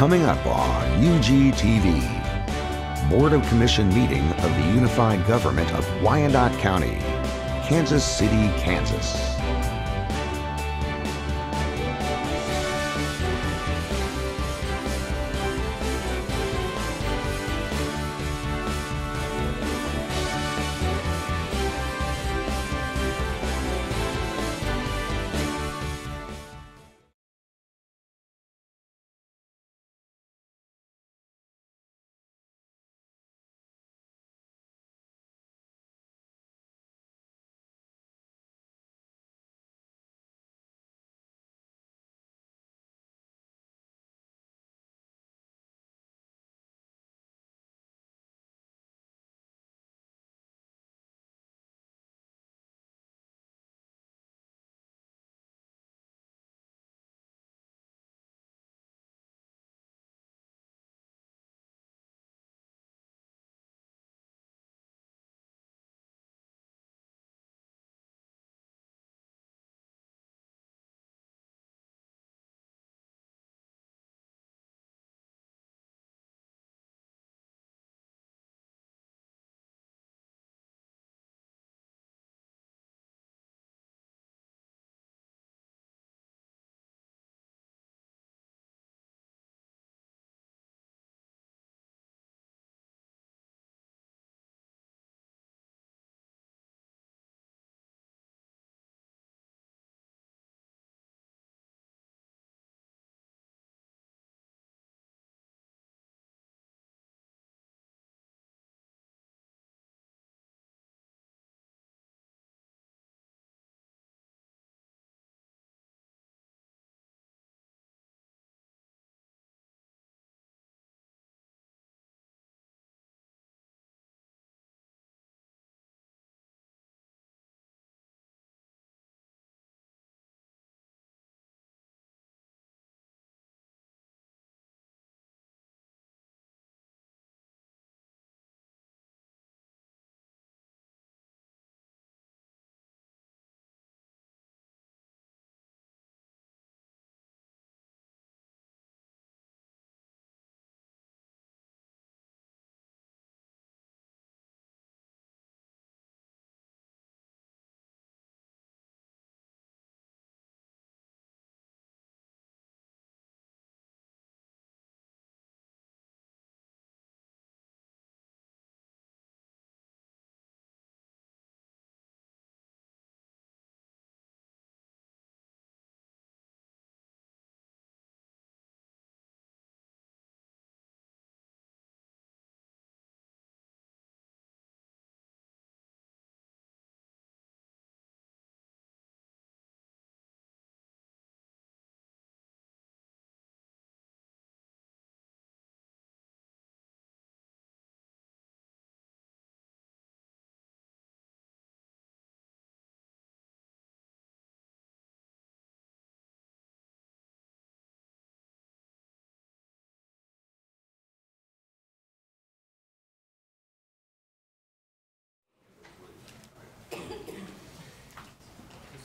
Coming up on UGTV, Board of Commission meeting of the Unified Government of Wyandotte County, Kansas City, Kansas.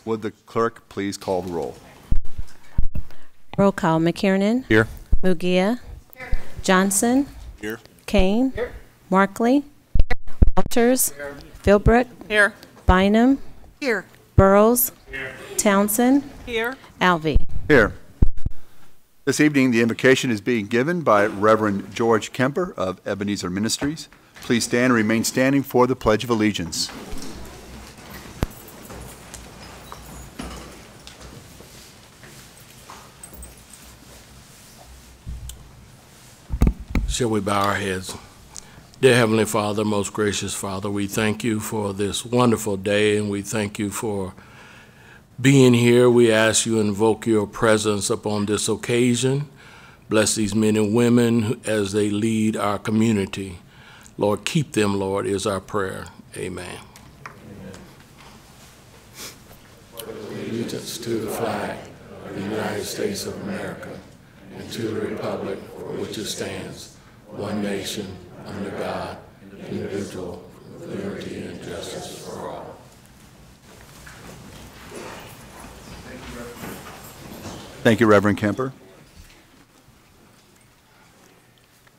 Would the clerk please call the roll? Roll call. McKiernan. Here. Mugia. Here. Johnson. Here. Kane. Here. Markley. Walters. Here. Philbrook. Here. Bynum. Here. Burrows. Here. Townsend. Here. Alvey. Here. This evening, the invocation is being given by Reverend George Kemper of Ebenezer Ministries. Please stand and remain standing for the Pledge of Allegiance. Shall we bow our heads? Dear Heavenly Father, most gracious Father, we thank you for this wonderful day, and we thank you for being here. We ask you invoke your presence upon this occasion. Bless these men and women as they lead our community. Lord, keep them, Lord, is our prayer. Amen. Allegiance to the flag of the United States of America and to the republic for which it stands, one nation, under God, indivisible, with liberty and justice for all. Thank you, Reverend Kemper.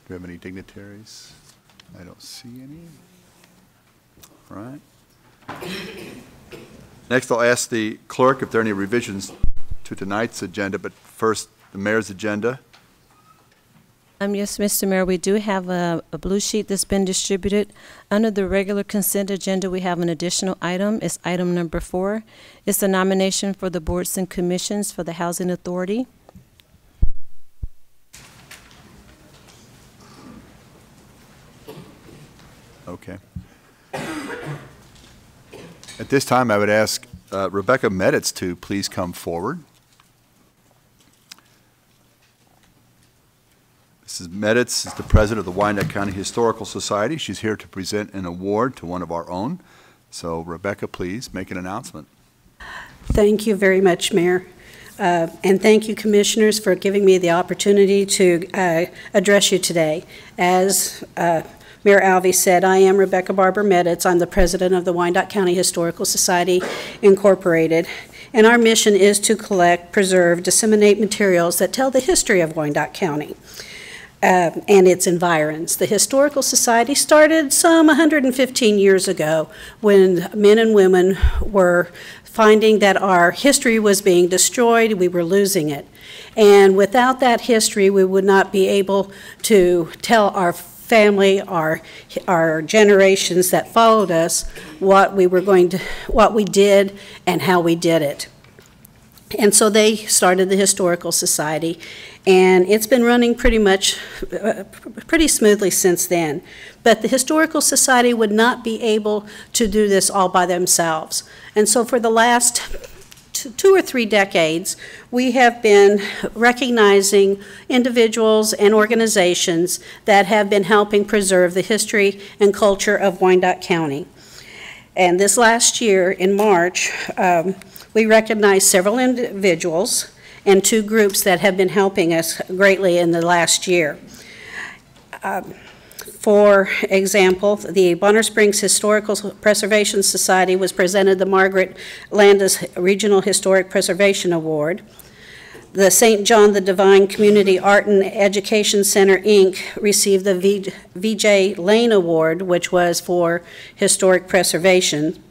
we have any dignitaries? I don't see any. All right. Next, I'll ask the clerk if there are any revisions to tonight's agenda, but first, the mayor's agenda. Yes, Mr. Mayor, we do have a blue sheet that's been distributed. Under the regular consent agenda, we have an additional item. It's item number 4. It's the nomination for the boards and commissions for the Housing Authority. Okay. At this time, I would ask Rebecca Meditz to please come forward. Mrs. Meditz is the president of the Wyandotte County Historical Society. She's here to present an award to one of our own. So, Rebecca, please make an announcement. Thank you very much, Mayor. And thank you, Commissioners, for giving me the opportunity to address you today. As Mayor Alvey said, I am Rebecca Barber Meditz. I'm the president of the Wyandotte County Historical Society, Incorporated. And our mission is to collect, preserve, disseminate materials that tell the history of Wyandotte County and its environs. The Historical Society started some 115 years ago when men and women were finding that our history was being destroyed, we were losing it. And without that history, we would not be able to tell our family, our generations that followed us, what we did and how we did it. And so they started the Historical Society, and it's been running pretty smoothly since then. But the Historical Society would not be able to do this all by themselves. And so for the last 2 or 3 decades, we have been recognizing individuals and organizations that have been helping preserve the history and culture of Wyandotte County. And this last year, in March, we recognized several individuals and 2 groups that have been helping us greatly in the last year. For example, the Bonner Springs Historical Preservation Society was presented the Margaret Landis Regional Historic Preservation Award. The St. John the Divine Community Art and Education Center, Inc. received the V.J. Lane Award, which was for historic preservation.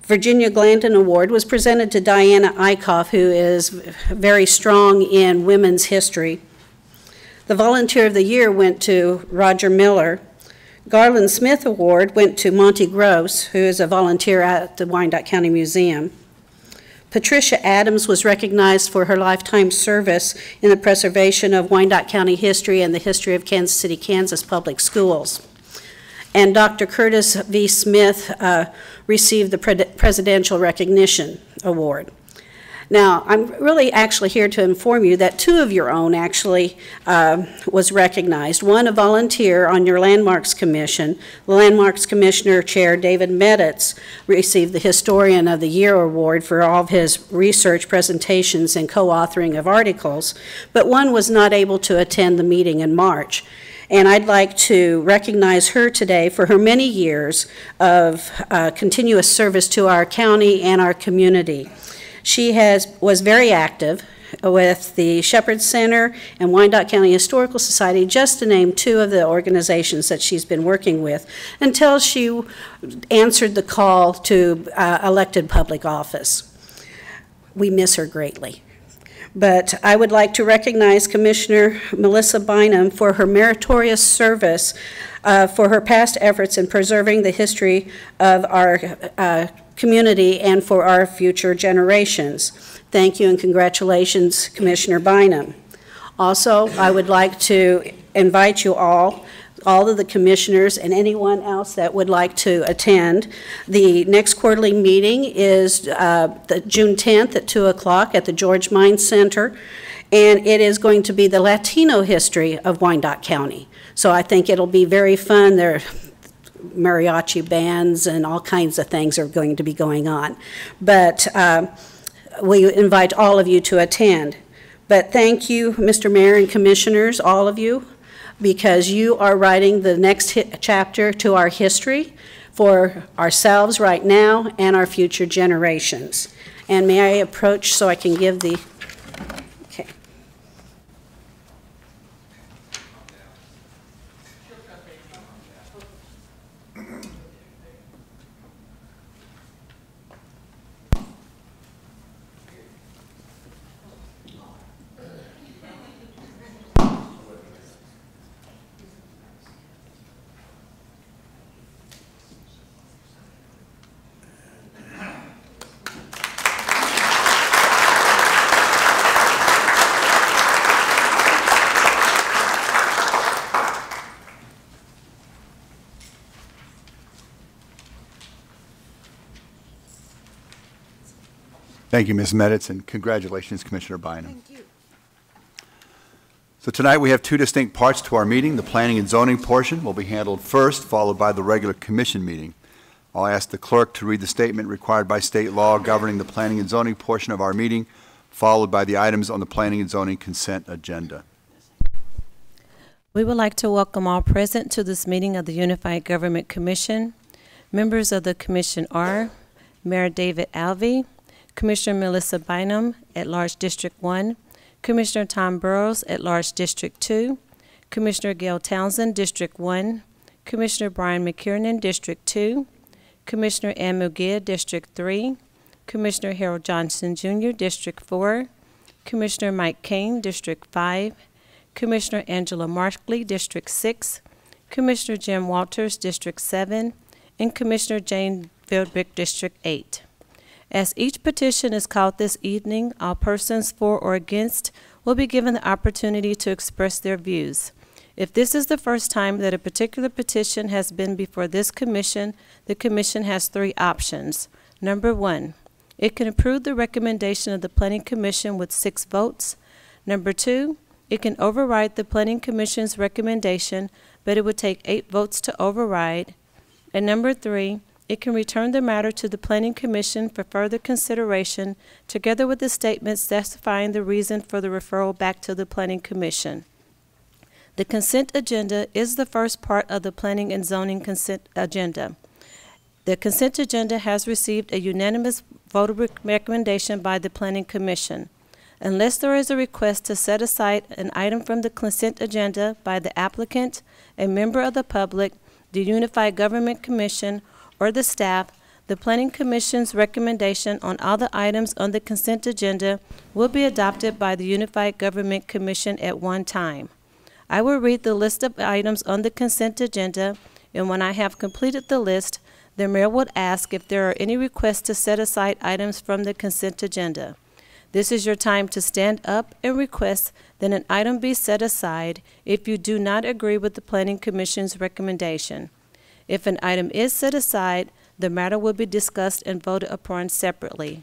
Virginia Glandon Award was presented to Diana Eichhoff, who is very strong in women's history. The Volunteer of the Year went to Roger Miller. Garland Smith Award went to Monty Gross, who is a volunteer at the Wyandotte County Museum. Patricia Adams was recognized for her lifetime service in the preservation of Wyandotte County history and the history of Kansas City, Kansas public schools. And Dr. Curtis V. Smith received the Presidential Recognition Award. Now, I'm really actually here to inform you that 2 of your own actually was recognized. One, a volunteer on your Landmarks Commission. The Landmarks Commissioner Chair David Meditz received the Historian of the Year Award for all of his research presentations and co-authoring of articles, but one was not able to attend the meeting in March. And I'd like to recognize her today for her many years of continuous service to our county and our community. She was very active with the Shepherd Center and Wyandotte County Historical Society, just to name 2 of the organizations that she's been working with, until she answered the call to elected public office. We miss her greatly. But I would like to recognize Commissioner Melissa Bynum for her meritorious service for her past efforts in preserving the history of our community and for our future generations. Thank you and congratulations, Commissioner Bynum. Also, I would like to invite you all of the commissioners and anyone else that would like to attend. The next quarterly meeting is June 10th at 2 o'clock at the George Mine Center, and it is going to be the Latino history of Wyandotte County. So I think it'll be very fun. There are mariachi bands and all kinds of things are going to be going on. But we invite all of you to attend. But thank you, Mr. Mayor and Commissioners, all of you, because you are writing the next chapter to our history for ourselves right now and our future generations. And may I approach so I can give the, okay. Thank you, Ms. Meditz, and congratulations, Commissioner Bynum. Thank you. So tonight we have two distinct parts to our meeting. The planning and zoning portion will be handled first, followed by the regular commission meeting. I'll ask the clerk to read the statement required by state law governing the planning and zoning portion of our meeting, followed by the items on the planning and zoning consent agenda. We would like to welcome all present to this meeting of the Unified Government Commission. Members of the commission are Mayor David Alvey, Commissioner Melissa Bynum, at-large District 1, Commissioner Tom Burrows, at-large District 2, Commissioner Gail Townsend, District 1, Commissioner Brian McKiernan, District 2, Commissioner Ann Mugia, District 3, Commissioner Harold Johnson Jr., District 4, Commissioner Mike Kane, District 5, Commissioner Angela Markley, District 6, Commissioner Jim Walters, District 7, and Commissioner Jane Fieldrick, District 8. As each petition is called this evening, all persons for or against will be given the opportunity to express their views. If this is the first time that a particular petition has been before this commission, the commission has three options. Number 1, it can approve the recommendation of the Planning Commission with 6 votes. Number 2, it can override the Planning Commission's recommendation, but it would take 8 votes to override. And number 3, it can return the matter to the Planning Commission for further consideration, together with the statement specifying the reason for the referral back to the Planning Commission. The consent agenda is the first part of the Planning and Zoning consent agenda. The consent agenda has received a unanimous vote of recommendation by the Planning Commission. Unless there is a request to set aside an item from the consent agenda by the applicant, a member of the public, the Unified Government Commission, or the staff, the Planning Commission's recommendation on all the items on the consent agenda will be adopted by the Unified Government Commission at one time. I will read the list of items on the consent agenda, and when I have completed the list, the mayor would ask if there are any requests to set aside items from the consent agenda. This is your time to stand up and request that an item be set aside if you do not agree with the Planning Commission's recommendation. If an item is set aside, the matter will be discussed and voted upon separately.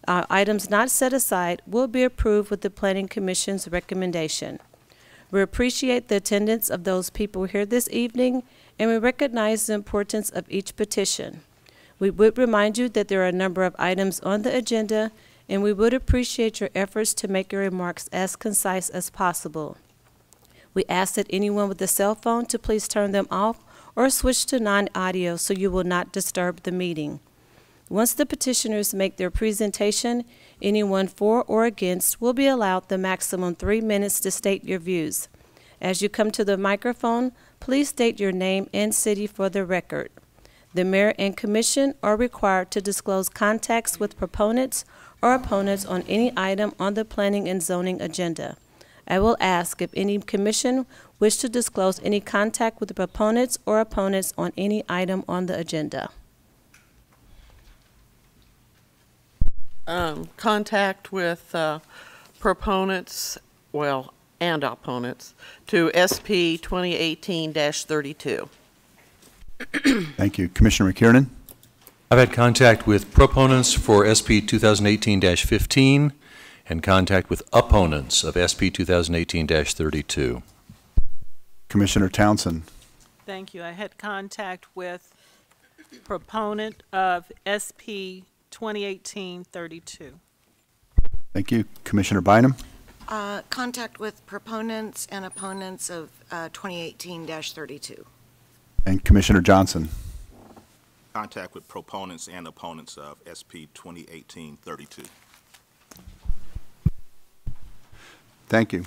Items not set aside will be approved with the Planning Commission's recommendation. We appreciate the attendance of those people here this evening, and we recognize the importance of each petition. We would remind you that there are a number of items on the agenda, and we would appreciate your efforts to make your remarks as concise as possible. We ask that anyone with a cell phone to please turn them off or switch to non-audio so you will not disturb the meeting. Once the petitioners make their presentation, anyone for or against will be allowed the maximum 3 minutes to state your views. As you come to the microphone, please state your name and city for the record. The mayor and commission are required to disclose contacts with proponents or opponents on any item on the planning and zoning agenda. I will ask if any commission wish to disclose any contact with the proponents or opponents on any item on the agenda. Contact with proponents, well, and opponents to SP 2018-32. Thank you. Commissioner McKiernan? I've had contact with proponents for SP 2018-15 and contact with opponents of SP 2018-32. Commissioner Townsend? Thank you. I had contact with proponent of SP 2018-32. Thank you. Commissioner Bynum? Contact with proponents and opponents of 2018-32. And Commissioner Johnson? Contact with proponents and opponents of SP 2018-32. Thank you.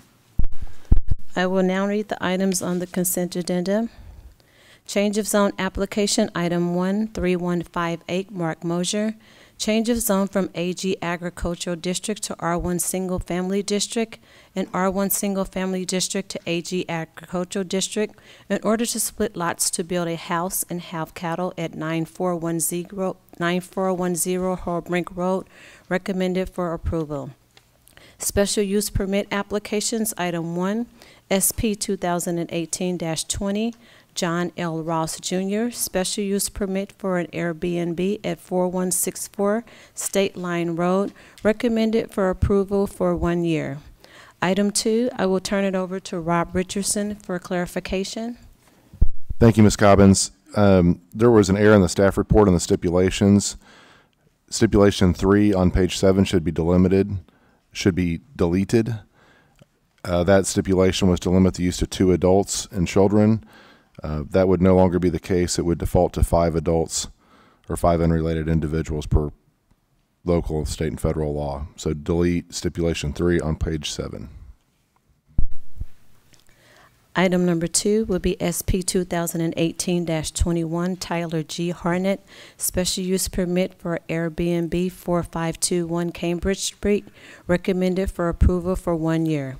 I will now read the items on the consent agenda. Change of zone application, item 13158, Mark Mosier. Change of zone from AG Agricultural District to R1 Single Family District and R1 Single Family District to AG Agricultural District in order to split lots to build a house and have cattle at 9410 Holbrink Road, recommended for approval. Special use permit applications, item 1, SP 2018-20, John L. Ross Jr., special use permit for an Airbnb at 4164 State Line Road, recommended for approval for 1 year. Item 2, I will turn it over to Rob Richardson for clarification. Thank you, Ms. Cobbins. There was an error in the staff report on the stipulations. Stipulation 3 on page 7 should be deleted. That stipulation was to limit the use to 2 adults and children. That would no longer be the case. It would default to 5 adults or 5 unrelated individuals per local, state, and federal law. So delete stipulation 3 on page 7. Item number 2 will be SP 2018-21, Tyler G. Harnett, special use permit for Airbnb 4521 Cambridge Street, recommended for approval for 1 year.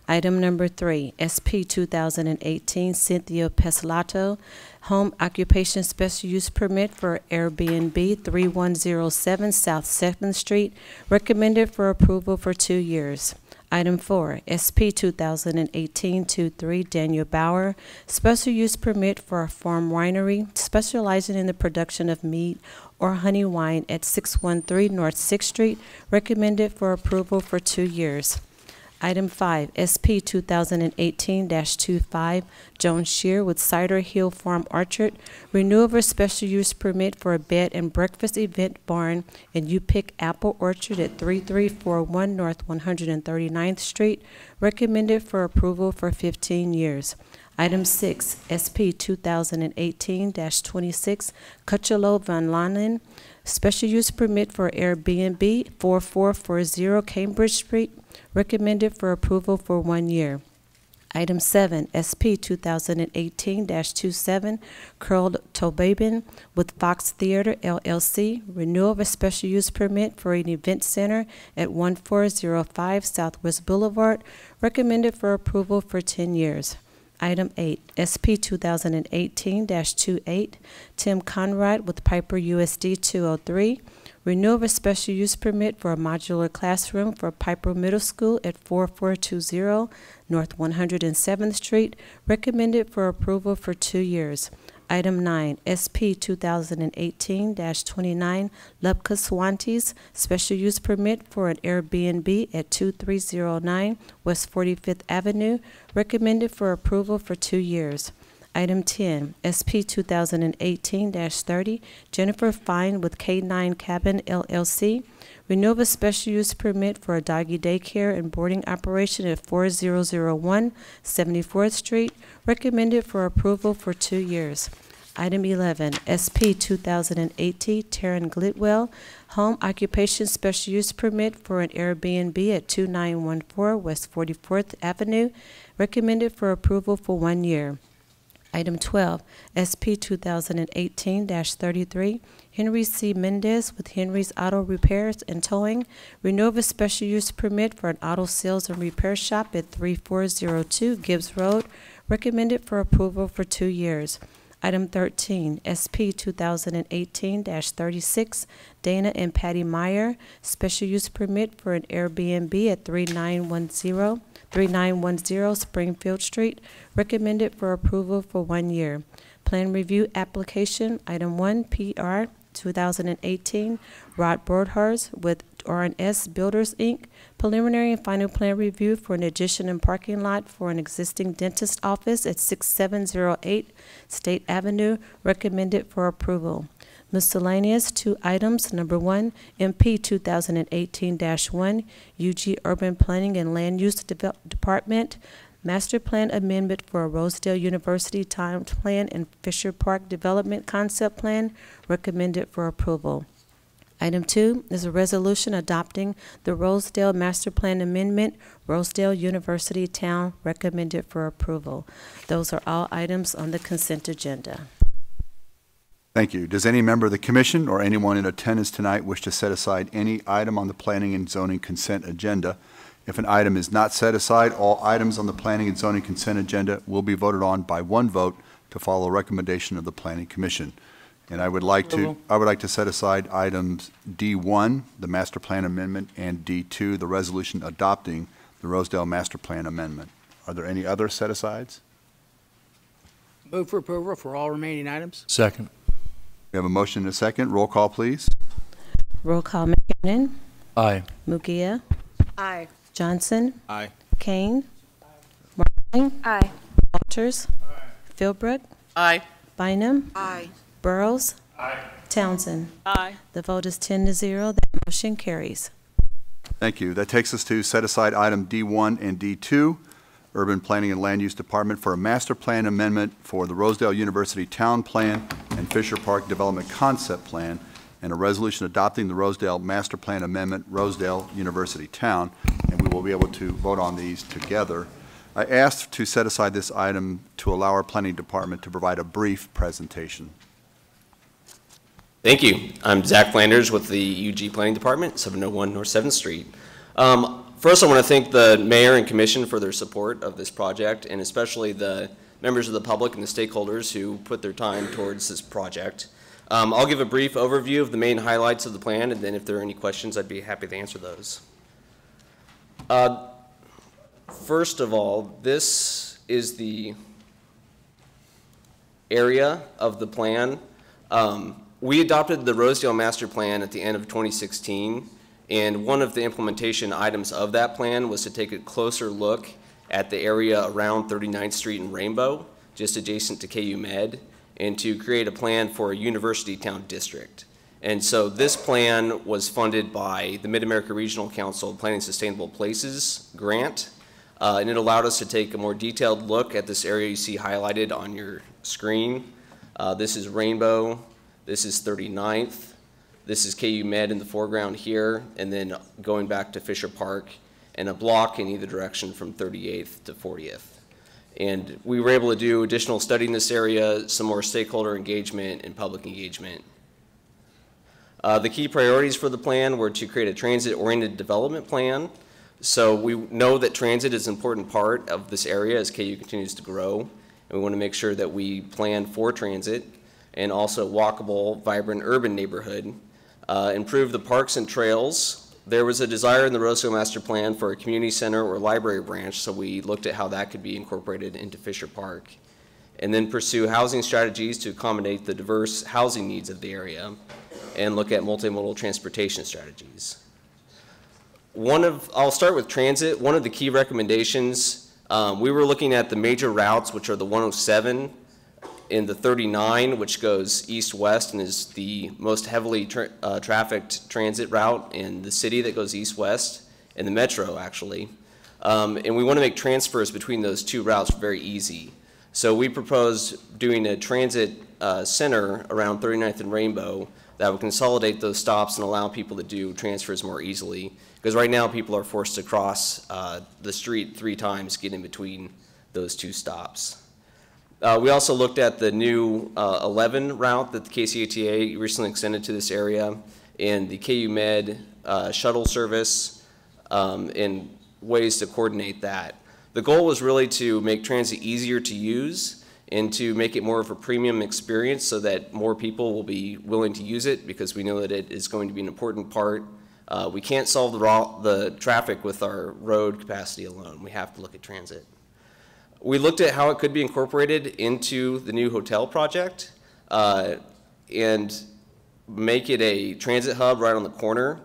Item number 3, SP 2018, Cynthia Peslato, home occupation special use permit for Airbnb 3107 South 2nd Street, recommended for approval for 2 years. Item 4, SP 2018-23, Daniel Bauer, special use permit for a farm winery specializing in the production of mead or honey wine at 613 North 6th Street, recommended for approval for 2 years. Item 5, SP 2018-25, Joan Shear with Cider Hill Farm Orchard, renewal of a special use permit for a bed and breakfast event barn in U-Pick Apple Orchard at 3341 North 139th Street, recommended for approval for 15 years. Item 6, SP 2018-26, Cuchelo Van Lanen, special use permit for Airbnb 4440 Cambridge Street, recommended for approval for 1 year. Item 7, SP 2018-27, Curled Tobabin with Fox Theater LLC, renewal of a special use permit for an event center at 1405 Southwest Boulevard, recommended for approval for 10 years. Item 8, SP 2018-28, Tim Conrad with Piper USD 203, renewal of a special use permit for a modular classroom for Piper Middle School at 4420 North 107th Street, recommended for approval for 2 years. Item 9, SP 2018-29, Lepka Swantes, special use permit for an Airbnb at 2309 West 45th Avenue, recommended for approval for 2 years. Item 10, SP 2018-30, Jennifer Fine with K9 Cabin LLC, renewal of a special use permit for a doggy daycare and boarding operation at 4001 74th Street, recommended for approval for 2 years. Item 11, SP 2018, Taryn Glitwell, home occupation special use permit for an Airbnb at 2914 West 44th Avenue, recommended for approval for 1 year. Item 12, SP 2018-33, Henry C. Mendez with Henry's Auto Repairs and Towing, renewal of a special use permit for an auto sales and repair shop at 3402 Gibbs Road, recommended for approval for 2 years. Item 13, SP 2018-36, Dana and Patty Meyer, special use permit for an Airbnb at 3910 Springfield Street, recommended for approval for 1 year. Plan review application, item 1, PR 2018, Rod Brodhars with R&S Builders, Inc., preliminary and final plan review for an addition and parking lot for an existing dentist office at 6708 State Avenue, recommended for approval. Miscellaneous, 2 items. Number 1, MP 2018-1, UG Urban Planning and Land Use Department, Master Plan Amendment for a Rosedale University Time Plan and Fisher Park Development Concept Plan, recommended for approval. Item 2 is a resolution adopting the Rosedale Master Plan Amendment, Rosedale University Town, recommended for approval. Those are all items on the consent agenda. Thank you. Does any member of the commission or anyone in attendance tonight wish to set aside any item on the planning and zoning consent agenda? If an item is not set aside, all items on the planning and zoning consent agenda will be voted on by one vote to follow a recommendation of the Planning Commission. And I would like to set aside items D1, the Master Plan Amendment, and D2, the resolution adopting the Rosedale Master Plan Amendment. Are there any other set-asides? Move for approval for all remaining items. Second. We have a motion and a second. Roll call, please. Roll call, McKinnon. Aye. Mugia. Aye. Johnson. Aye. Kane. Marling. Aye. Walters. Philbrook. Aye. Bynum. Aye. Burrows. Aye. Townsend. Aye. The vote is 10-0. That motion carries. Thank you. That takes us to set aside item D1 and D2, Urban Planning and Land Use Department for a master plan amendment for the Rosedale University Town Plan and Fisher Park Development Concept Plan, and a resolution adopting the Rosedale Master Plan Amendment, Rosedale University Town, and we will be able to vote on these together. I asked to set aside this item to allow our planning department to provide a brief presentation. Thank you. I'm Zach Flanders with the UG Planning Department, 701 North 7th Street. First, I want to thank the mayor and commission for their support of this project, and especially the members of the public and the stakeholders who put their time towards this project. I'll give a brief overview of the main highlights of the plan, and then if there are any questions, I'd be happy to answer those. First of all, this is the area of the plan. We adopted the Rosedale Master Plan at the end of 2016, and one of the implementation items of that plan was to take a closer look at the area around 39th Street and Rainbow, just adjacent to KU Med, and to create a plan for a university town district. And so this plan was funded by the Mid-America Regional Council Planning Sustainable Places grant, and it allowed us to take a more detailed look at this area you see highlighted on your screen. This is Rainbow. This is 39th. This is KU Med in the foreground here, and then going back to Fisher Park, and a block in either direction from 38th to 40th. And we were able to do additional study in this area, some more stakeholder engagement and public engagement. The key priorities for the plan were to create a transit-oriented development plan. So we know that transit is an important part of this area as KU continues to grow, and we want to make sure that we plan for transit and also walkable, vibrant urban neighborhood. Improve the parks and trails. There was a desire in the Rosedale Master Plan for a community center or library branch, so we looked at how that could be incorporated into Fisher Park. And then pursue housing strategies to accommodate the diverse housing needs of the area, and look at multimodal transportation strategies. I'll start with transit. One of the key recommendations, we were looking at the major routes, which are the 107, in the 39, which goes east-west and is the most heavily trafficked transit route in the city that goes east-west, and the metro, actually. And we want to make transfers between those two routes very easy. So we proposed doing a transit center around 39th and Rainbow that would consolidate those stops and allow people to do transfers more easily. Because right now, people are forced to cross the street 3 times, get in between those 2 stops. We also looked at the new 11 route that the KCATA recently extended to this area, and the KU Med shuttle service, and ways to coordinate that. The goal was really to make transit easier to use and to make it more of a premium experience so that more people will be willing to use it, because we know that it is going to be an important part. We can't solve the traffic with our road capacity alone. We have to look at transit. We looked at how it could be incorporated into the new hotel project and make it a transit hub right on the corner.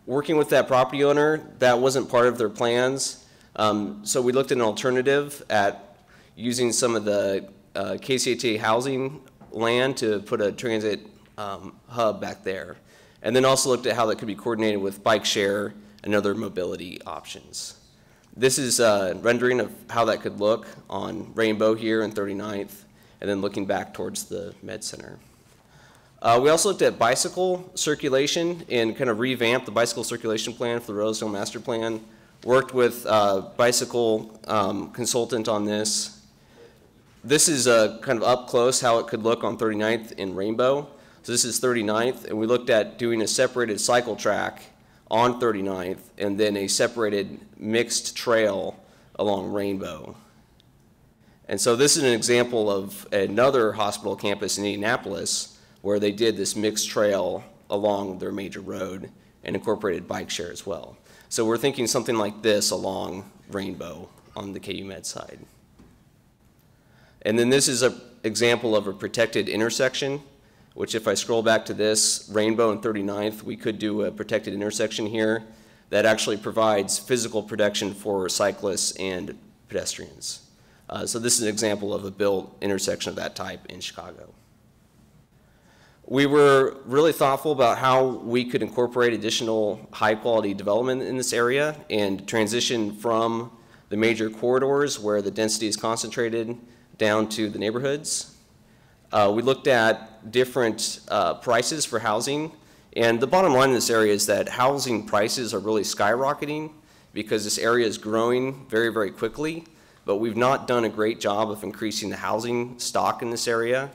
Working with that property owner, that wasn't part of their plans. So we looked at an alternative at using some of the KCATA housing land to put a transit hub back there. And then also looked at how that could be coordinated with bike share and other mobility options. This is a rendering of how that could look on Rainbow here and 39th, and then looking back towards the Med Center. We also looked at bicycle circulation and kind of revamped the bicycle circulation plan for the Rosedale Master Plan. Worked with bicycle consultant on this. This is kind of up close how it could look on 39th in Rainbow. So this is 39th, and we looked at doing a separated cycle track on 39th, and then a separated mixed trail along Rainbow. And so this is an example of another hospital campus in Indianapolis where they did this mixed trail along their major road and incorporated bike share as well. So we're thinking something like this along Rainbow on the KU Med side. And then this is an example of a protected intersection, which if I scroll back to this, Rainbow and 39th, we could do a protected intersection here that actually provides physical protection for cyclists and pedestrians. So this is an example of a built intersection of that type in Chicago. We were really thoughtful about how we could incorporate additional high-quality development in this area and transition from the major corridors where the density is concentrated down to the neighborhoods. We looked at different prices for housing, and the bottom line in this area is that housing prices are really skyrocketing because this area is growing very, very quickly, but we've not done a great job of increasing the housing stock in this area.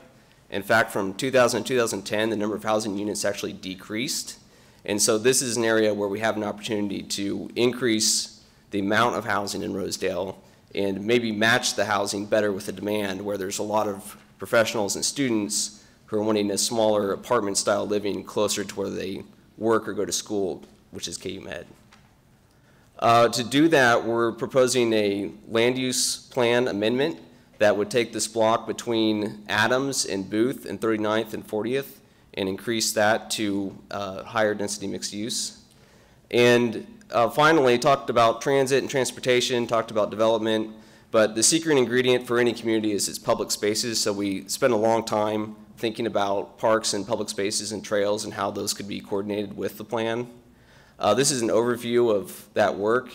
In fact, from 2000 to 2010, the number of housing units actually decreased. And so this is an area where we have an opportunity to increase the amount of housing in Rosedale and maybe match the housing better with the demand, where there's a lot of professionals and students who are wanting a smaller apartment-style living closer to where they work or go to school, which is KU Med. To do that, we're proposing a land use plan amendment that would take this block between Adams and Booth and 39th and 40th and increase that to higher density mixed use. And finally, talked about transit and transportation, talked about development, but the secret ingredient for any community is its public spaces, so we spent a long time thinking about parks and public spaces and trails and how those could be coordinated with the plan. This is an overview of that work.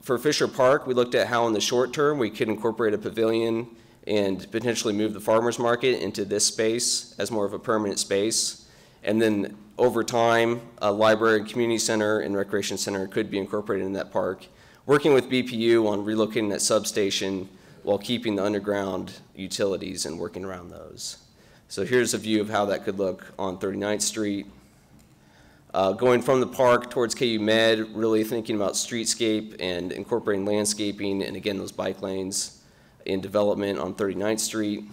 For Fisher Park, we looked at how in the short term we could incorporate a pavilion and potentially move the farmers market into this space as more of a permanent space. And then over time, a library, community center, and recreation center could be incorporated in that park, working with BPU on relocating that substation while keeping the underground utilities and working around those. So here's a view of how that could look on 39th Street. Going from the park towards KU Med, really thinking about streetscape and incorporating landscaping and again those bike lanes in development on 39th Street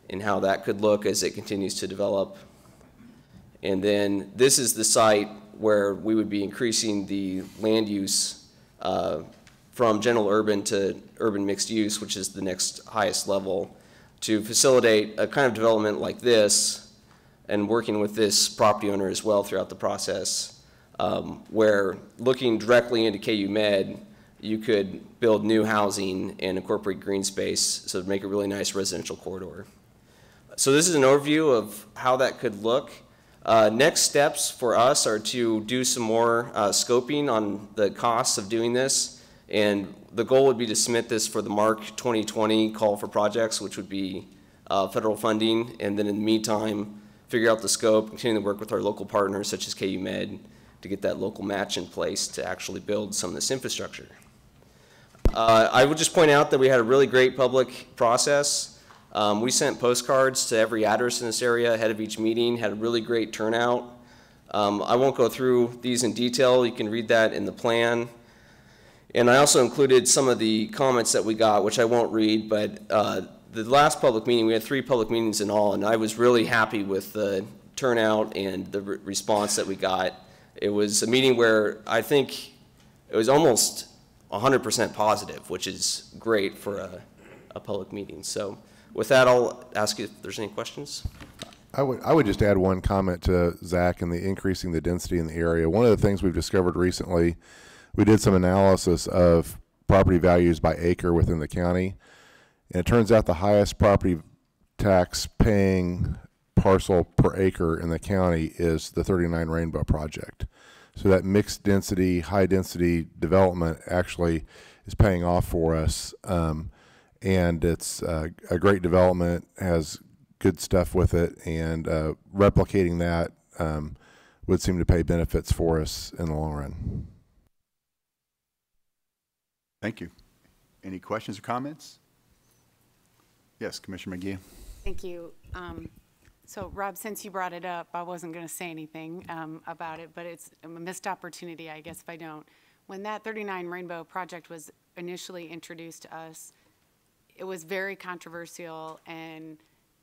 and how that could look as it continues to develop. And then this is the site where we would be increasing the land use from general urban to urban mixed use, which is the next highest level, to facilitate a kind of development like this and working with this property owner as well throughout the process, where looking directly into KU Med, you could build new housing and incorporate green space, so to make a really nice residential corridor. So this is an overview of how that could look. Next steps for us are to do some more scoping on the costs of doing this, and the goal would be to submit this for the Mark 2020 call for projects, which would be federal funding, and then in the meantime, figure out the scope, continue to work with our local partners such as KU Med to get that local match in place to actually build some of this infrastructure. I would just point out that we had a really great public process. We sent postcards to every address in this area ahead of each meeting, had a really great turnout. I won't go through these in detail. You can read that in the plan. And I also included some of the comments that we got, which I won't read, but the last public meeting, we had 3 public meetings in all, and I was really happy with the turnout and the response that we got. It was a meeting where I think it was almost 100% positive, which is great for a public meeting. So with that, I'll ask you if there's any questions. I would just add one comment to Zach and the increasing the density in the area. One of the things we've discovered recently, we did some analysis of property values by acre within the county. And it turns out the highest property tax paying parcel per acre in the county is the 39 Rainbow project. So that mixed density, high density development actually is paying off for us. And it's a great development, has good stuff with it, and replicating that would seem to pay benefits for us in the long run. Thank you. Any questions or comments? Yes, Commissioner McGee. Thank you. So, Rob, since you brought it up, I wasn't going to say anything about it, but it's a missed opportunity, I guess, if I don't. When that 39 Rainbow project was initially introduced to us, it was very controversial, and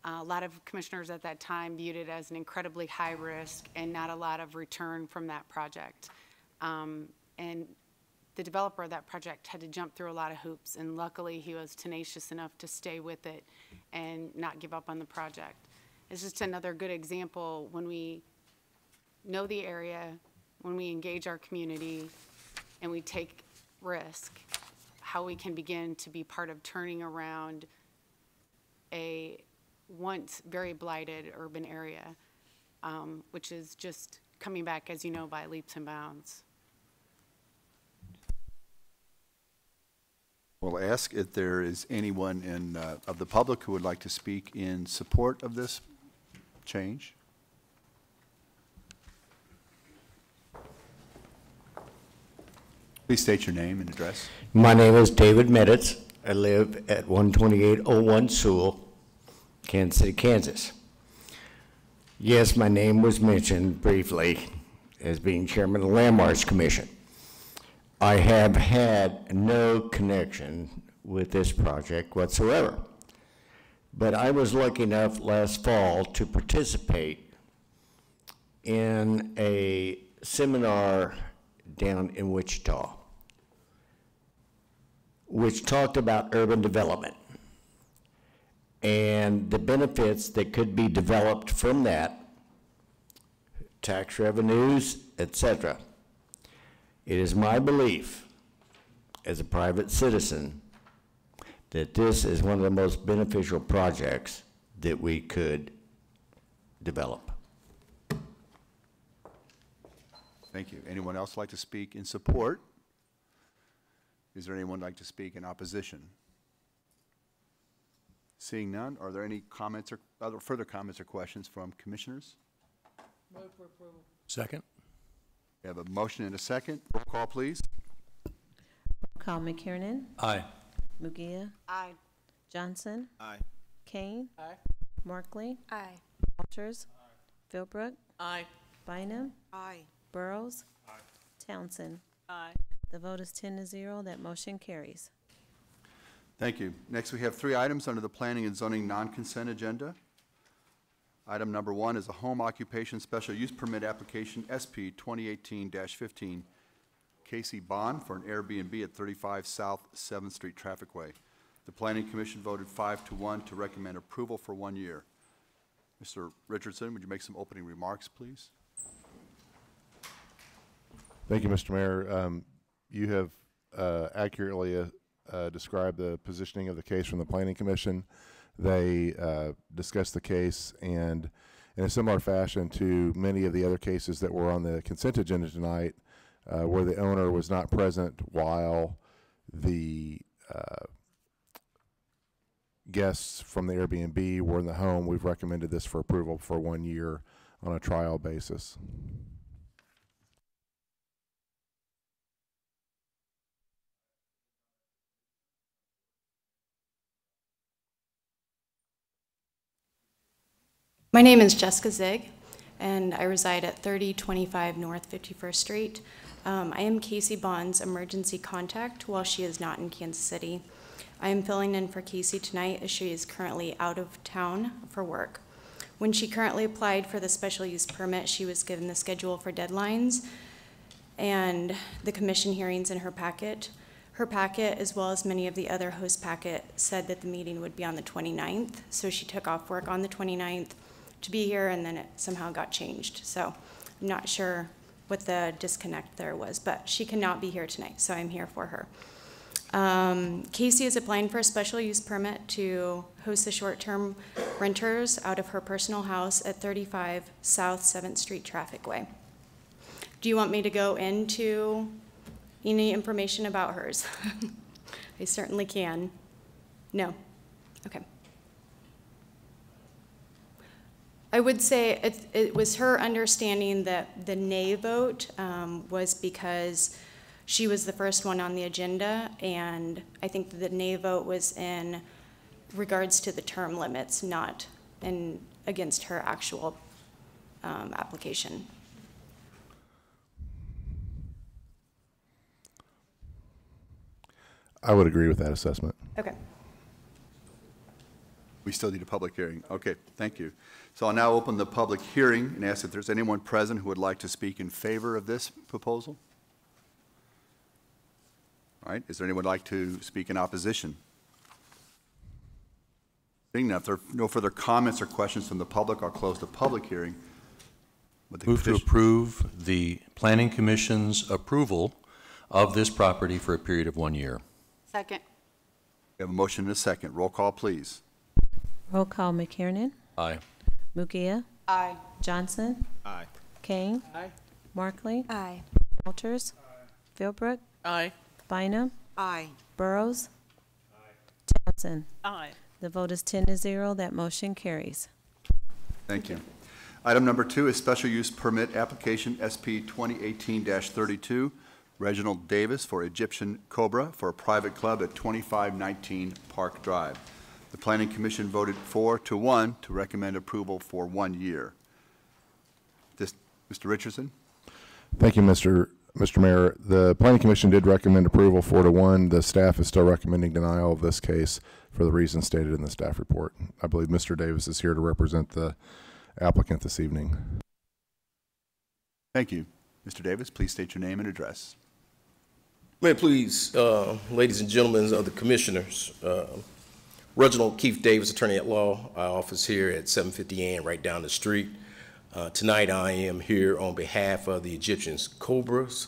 a lot of commissioners at that time viewed it as an incredibly high risk and not a lot of return from that project. And the developer of that project had to jump through a lot of hoops, and luckily he was tenacious enough to stay with it and not give up on the project. It's just another good example when we know the area, when we engage our community, and we take risk, how we can begin to be part of turning around a once very blighted urban area, which is just coming back, as you know, by leaps and bounds. We'll ask if there is anyone of the public who would like to speak in support of this change. Please state your name and address. My name is David Meditz. I live at 12801 Sewell, Kansas City, Kansas. Yes, my name was mentioned briefly as being chairman of the Landmarks Commission. I have had no connection with this project whatsoever, but I was lucky enough last fall to participate in a seminar down in Wichita, which talked about urban development and the benefits that could be developed from that, tax revenues, etc. It is my belief as a private citizen that this is one of the most beneficial projects that we could develop. Thank you. Anyone else like to speak in support? Is there anyone like to speak in opposition? Seeing none, are there any comments or other further comments or questions from commissioners? Move for approval. Second. We have a motion and a second. Roll call, please. Roll call, McKiernan. Aye. Mugia. Aye. Johnson. Aye. Kane. Aye. Markley. Aye. Walters. Philbrook. Aye. Bynum. Aye. Burrows. Townsend. Aye. The vote is 10-0. That motion carries. Thank you. Next, we have 3 items under the Planning and Zoning non-consent agenda. Item number 1 is a home occupation special use permit application SP 2018-15, Casey Bond for an Airbnb at 35 South 7th Street Trafficway. The Planning Commission voted 5-1 to recommend approval for 1 year. Mr. Richardson, would you make some opening remarks, please? Thank you, Mr. Mayor. You have accurately described the positioning of the case from the Planning Commission. They discussed the case, and in a similar fashion to many of the other cases that were on the consent agenda tonight, where the owner was not present while the guests from the Airbnb were in the home, we've recommended this for approval for 1 year on a trial basis. My name is Jessica Zig, and I reside at 3025 North 51st Street. I am Casey Bond's emergency contact while she is not in Kansas City. I am filling in for Casey tonight as she is currently out of town for work. When she currently applied for the special use permit, she was given the schedule for deadlines and the commission hearings in her packet. Her packet, as well as many of the other host packet, said that the meeting would be on the 29th, so she took off work on the 29th to be here, and then it somehow got changed. So I'm not sure what the disconnect there was, but she cannot be here tonight, so I'm here for her. Casey is applying for a special use permit to host the short-term renters out of her personal house at 35 South 7th Street Trafficway. Do you want me to go into any information about hers? I certainly can. No? Okay. I would say it was her understanding that the nay vote was because she was the first one on the agenda, and I think that the nay vote was in regards to the term limits, not against her actual application. I would agree with that assessment. Okay. We still need a public hearing. Okay, thank you. So I'll now open the public hearing and ask if there's anyone present who would like to speak in favor of this proposal. All right, is there anyone who would like to speak in opposition? Seeing none, if there are no further comments or questions from the public, I'll close the public hearing. Move to approve the Planning Commission's approval of this property for a period of 1 year. Second. We have a motion and a second. Roll call, please. Roll call, McKiernan. Aye. Mugia. Aye. Johnson. Aye. Kane. Aye. Markley. Aye. Walters. Philbrook. Aye. Bynum. Aye. Burrows. Johnson. Aye. The vote is 10-0. That motion carries. Thank you. Item number 2 is special use permit application SP 2018-32, Reginald Davis for Egyptian Cobra for a private club at 2519 Park Drive. The Planning Commission voted 4-1 to recommend approval for 1 year. Mr. Richardson? Thank you, Mr. Mayor. The Planning Commission did recommend approval 4-1. The staff is still recommending denial of this case for the reasons stated in the staff report. I believe Mr. Davis is here to represent the applicant this evening. Thank you. Mr. Davis, please state your name and address. May it please, ladies and gentlemen of the commissioners, Reginald Keith Davis, attorney at law. Our office here at 750 Ann, right down the street. Tonight I am here on behalf of the Egyptian Cobras,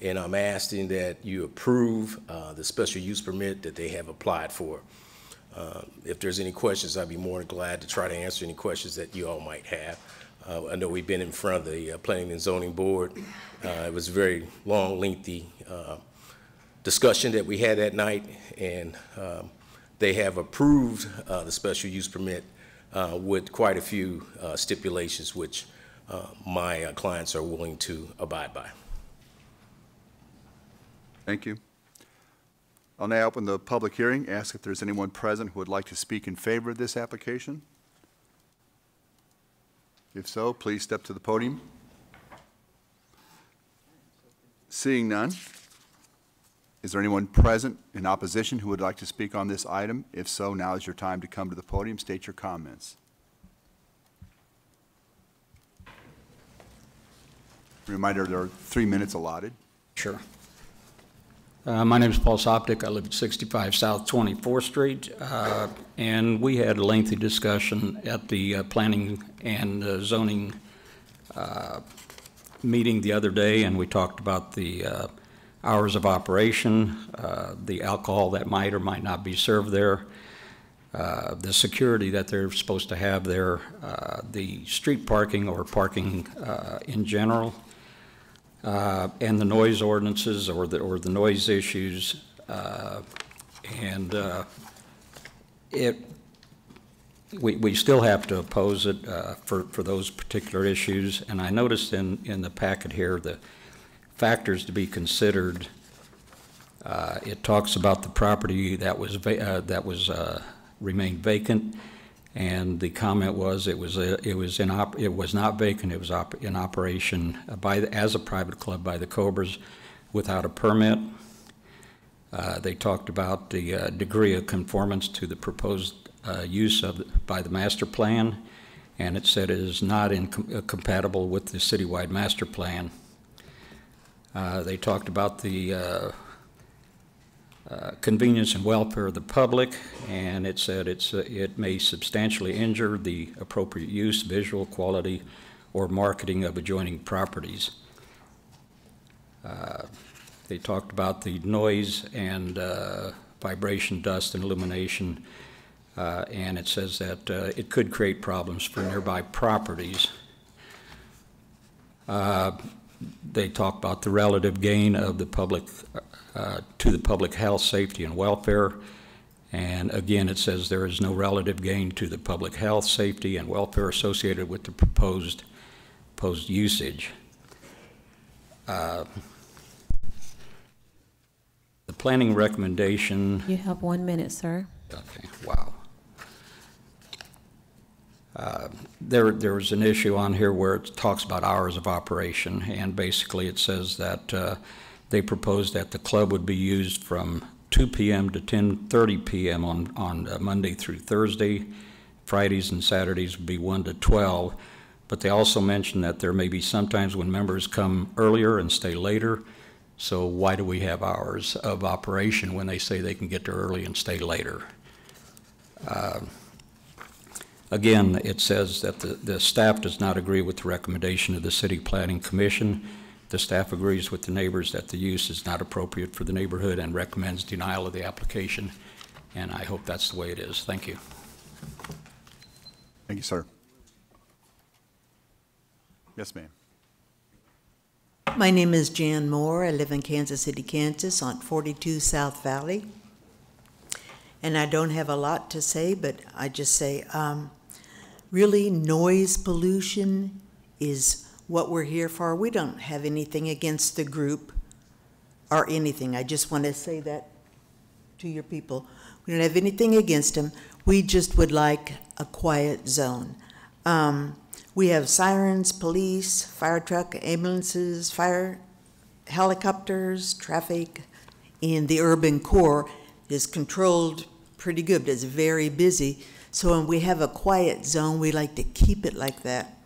and I'm asking that you approve the special use permit that they have applied for. If there's any questions, I'd be more than glad to try to answer any questions that you all might have. I know we've been in front of the Planning and Zoning Board. It was a very long, lengthy discussion that we had that night, and they have approved the special use permit with quite a few stipulations which my clients are willing to abide by. Thank you. I'll now open the public hearing. Ask if there's anyone present who would like to speak in favor of this application. If so, please step to the podium. Seeing none, is there anyone present in opposition who would like to speak on this item? If so, now is your time to come to the podium. State your comments. Reminder, there are 3 minutes allotted. Sure. My name is Paul Soptic. I live at 65 South 24th Street, and we had a lengthy discussion at the Planning and Zoning meeting the other day, and we talked about the hours of operation, the alcohol that might or might not be served there, the security that they're supposed to have there, the street parking or parking in general, and the noise ordinances or the noise issues, and we still have to oppose it for those particular issues. And I noticed in the packet here the factors to be considered. It talks about the property that was remained vacant. And the comment was it was not vacant. It was in operation as a private club by the Cobras without a permit. They talked about the degree of conformance to the proposed use by the master plan, and it said it is not compatible with the citywide master plan. They talked about the convenience and welfare of the public, and it said it may substantially injure the appropriate use, visual quality, or marketing of adjoining properties. They talked about the noise and vibration, dust, and illumination, and it says that it could create problems for nearby properties. They talk about the relative gain of the public to the public health, safety, and welfare. And again, it says there is no relative gain to the public health, safety, and welfare associated with the proposed usage. The planning recommendation. You have 1 minute, sir. Okay, wow. There was an issue on here where it talks about hours of operation, and basically it says that they proposed that the club would be used from 2 p.m. to 10:30 p.m. on Monday through Thursday. Fridays and Saturdays would be 1 to 12. But they also mentioned that there may be sometimes when members come earlier and stay later, So why do we have hours of operation when they say they can get there early and stay later? Again, it says that the staff does not agree with the recommendation of the City Planning Commission. The staff agrees with the neighbors that the use is not appropriate for the neighborhood and recommends denial of the application. And I hope that's the way it is. Thank you. Thank you, sir. Yes, ma'am. My name is Jan Moore. I live in Kansas City, Kansas on 42 South Valley. And I don't have a lot to say, but I just say, really, noise pollution is what we're here for. We don't have anything against the group or anything. I just want to say that to your people. We don't have anything against them. We just would like a quiet zone. We have sirens, police, fire truck, ambulances, fire helicopters, traffic in the urban core is controlled pretty good, but it's very busy. So when we have a quiet zone, we like to keep it like that.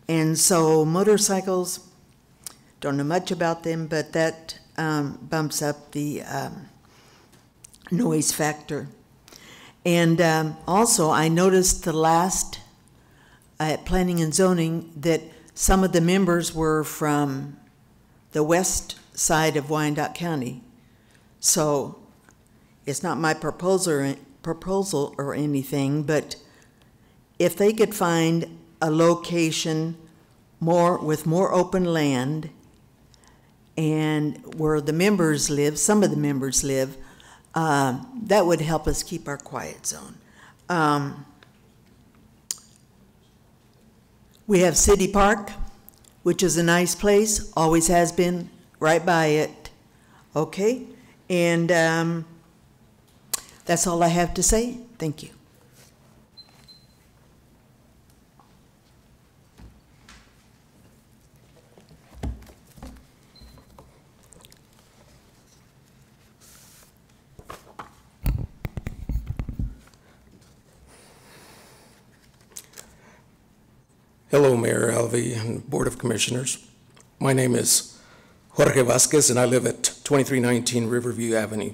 And so motorcycles, don't know much about them, but that bumps up the noise factor. And also, I noticed the last at Planning and Zoning that some of the members were from the west side of Wyandotte County. So it's not my proposal or anything, but if they could find a location with more open land and where the members live, some of the members live, that would help us keep our quiet zone. We have City Park, which is a nice place, always has been, right by it. Okay, and that's all I have to say. Thank you. Hello, Mayor Alvey and Board of Commissioners. My name is Jorge Vasquez, and I live at 2319 Riverview Avenue.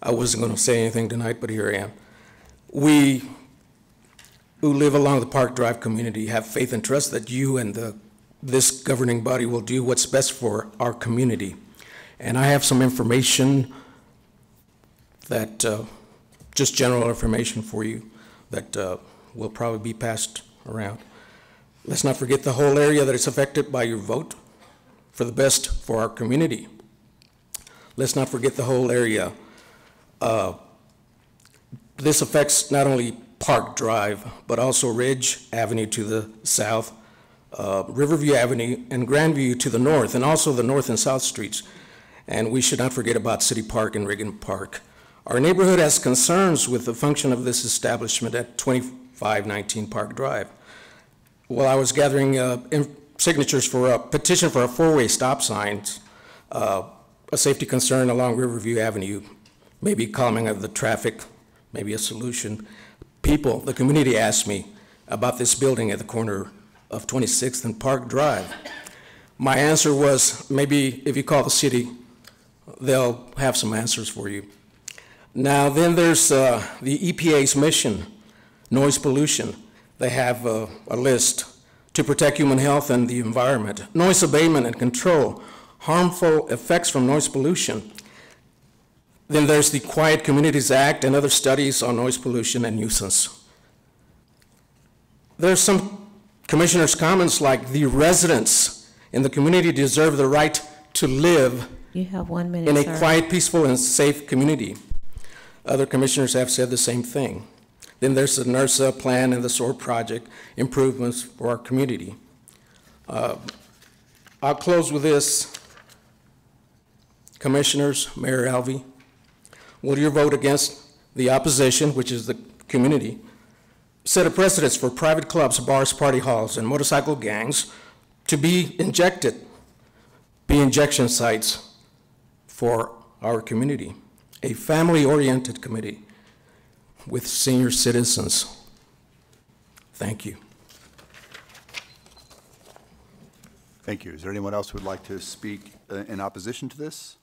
I wasn't going to say anything tonight, but here I am. We who live along the Park Drive community have faith and trust that you and this governing body will do what's best for our community. And I have some information that, just general information for you that will probably be passed around. Let's not forget the whole area that is affected by your vote for the best for our community. Let's not forget the whole area. This affects not only Park Drive, but also Ridge Avenue to the south, Riverview Avenue and Grandview to the north, and also the north and south streets. And we should not forget about City Park and Reagan Park. Our neighborhood has concerns with the function of this establishment at 2519 Park Drive. While I was gathering signatures for a petition for a four-way stop signs, a safety concern along Riverview Avenue, maybe calming of the traffic, maybe a solution. People, the community asked me about this building at the corner of 26th and Park Drive. My answer was, maybe if you call the city, they'll have some answers for you. Now then there's the EPA's mission, noise pollution. They have a list to protect human health and the environment, noise abatement and control, harmful effects from noise pollution. Then there's the Quiet Communities Act and other studies on noise pollution and nuisance. There's some commissioners' comments like the residents in the community deserve the right to live You have 1 minute, in a sir. quiet, peaceful, and safe community. Other commissioners have said the same thing. Then there's the NERSA plan and the SOAR project improvements for our community. I'll close with this. Commissioners, Mayor Alvey, will your vote against the opposition, which is the community, set a precedence for private clubs, bars, party halls, and motorcycle gangs to be injection sites for our community, a family-oriented committee with senior citizens. Thank you. Thank you. Is there anyone else who would like to speak in opposition to this?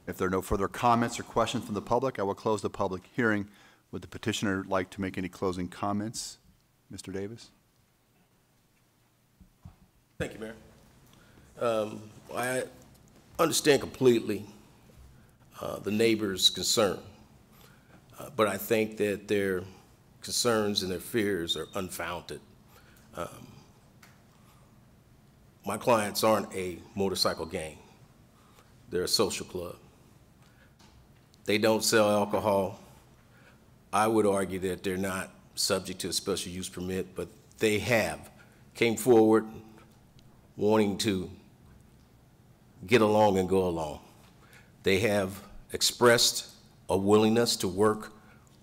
If there are no further comments or questions from the public, I will close the public hearing. Would the petitioner like to make any closing comments? Mr. Davis? Thank you, Mayor. I understand completely the neighbors' concern, but I think that their concerns and their fears are unfounded. My clients aren't a motorcycle gang. They're a social club. They don't sell alcohol. I would argue that they're not subject to a special use permit, but they came forward wanting to get along and go along. They have expressed a willingness to work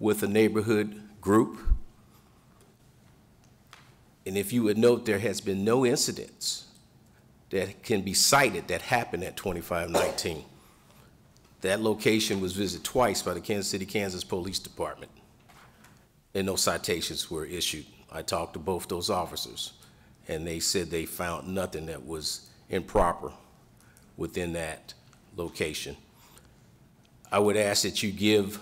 with a neighborhood group. And if you would note, there has been no incidents that can be cited that happened at 2519. That location was visited twice by the Kansas City, Kansas Police Department, and no citations were issued. I talked to both those officers, and they said they found nothing that was improper within that location. I would ask that you give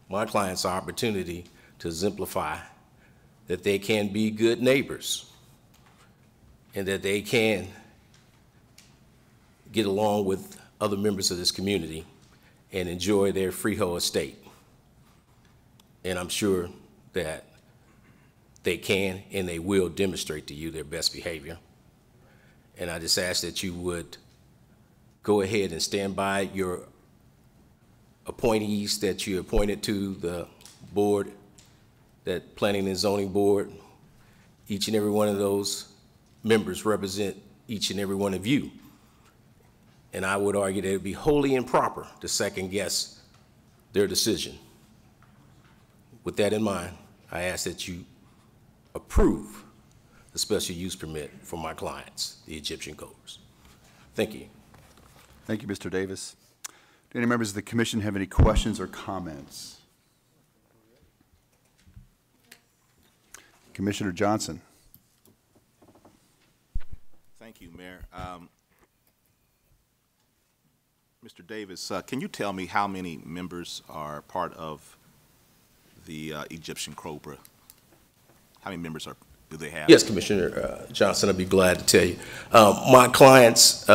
my clients the opportunity to exemplify that they can be good neighbors and that they can get along with other members of this community and enjoy their freehold estate. And I'm sure that they can and they will demonstrate to you their best behavior. And I just ask that you would go ahead and stand by your appointees that you appointed to the board, that Planning and Zoning Board. Each and every one of those members represent each and every one of you. And I would argue that it would be wholly improper to second guess their decision. With that in mind, I ask that you approve the special use permit for my clients, the Egyptian Cobras. Thank you. Thank you, Mr. Davis. Do any members of the commission have any questions or comments? Commissioner Johnson. Thank you, Mayor. Mr. Davis, can you tell me how many members are part of the Egyptian Cobra? How many members do they have? Yes, Commissioner Johnson, I'd be glad to tell you. My clients,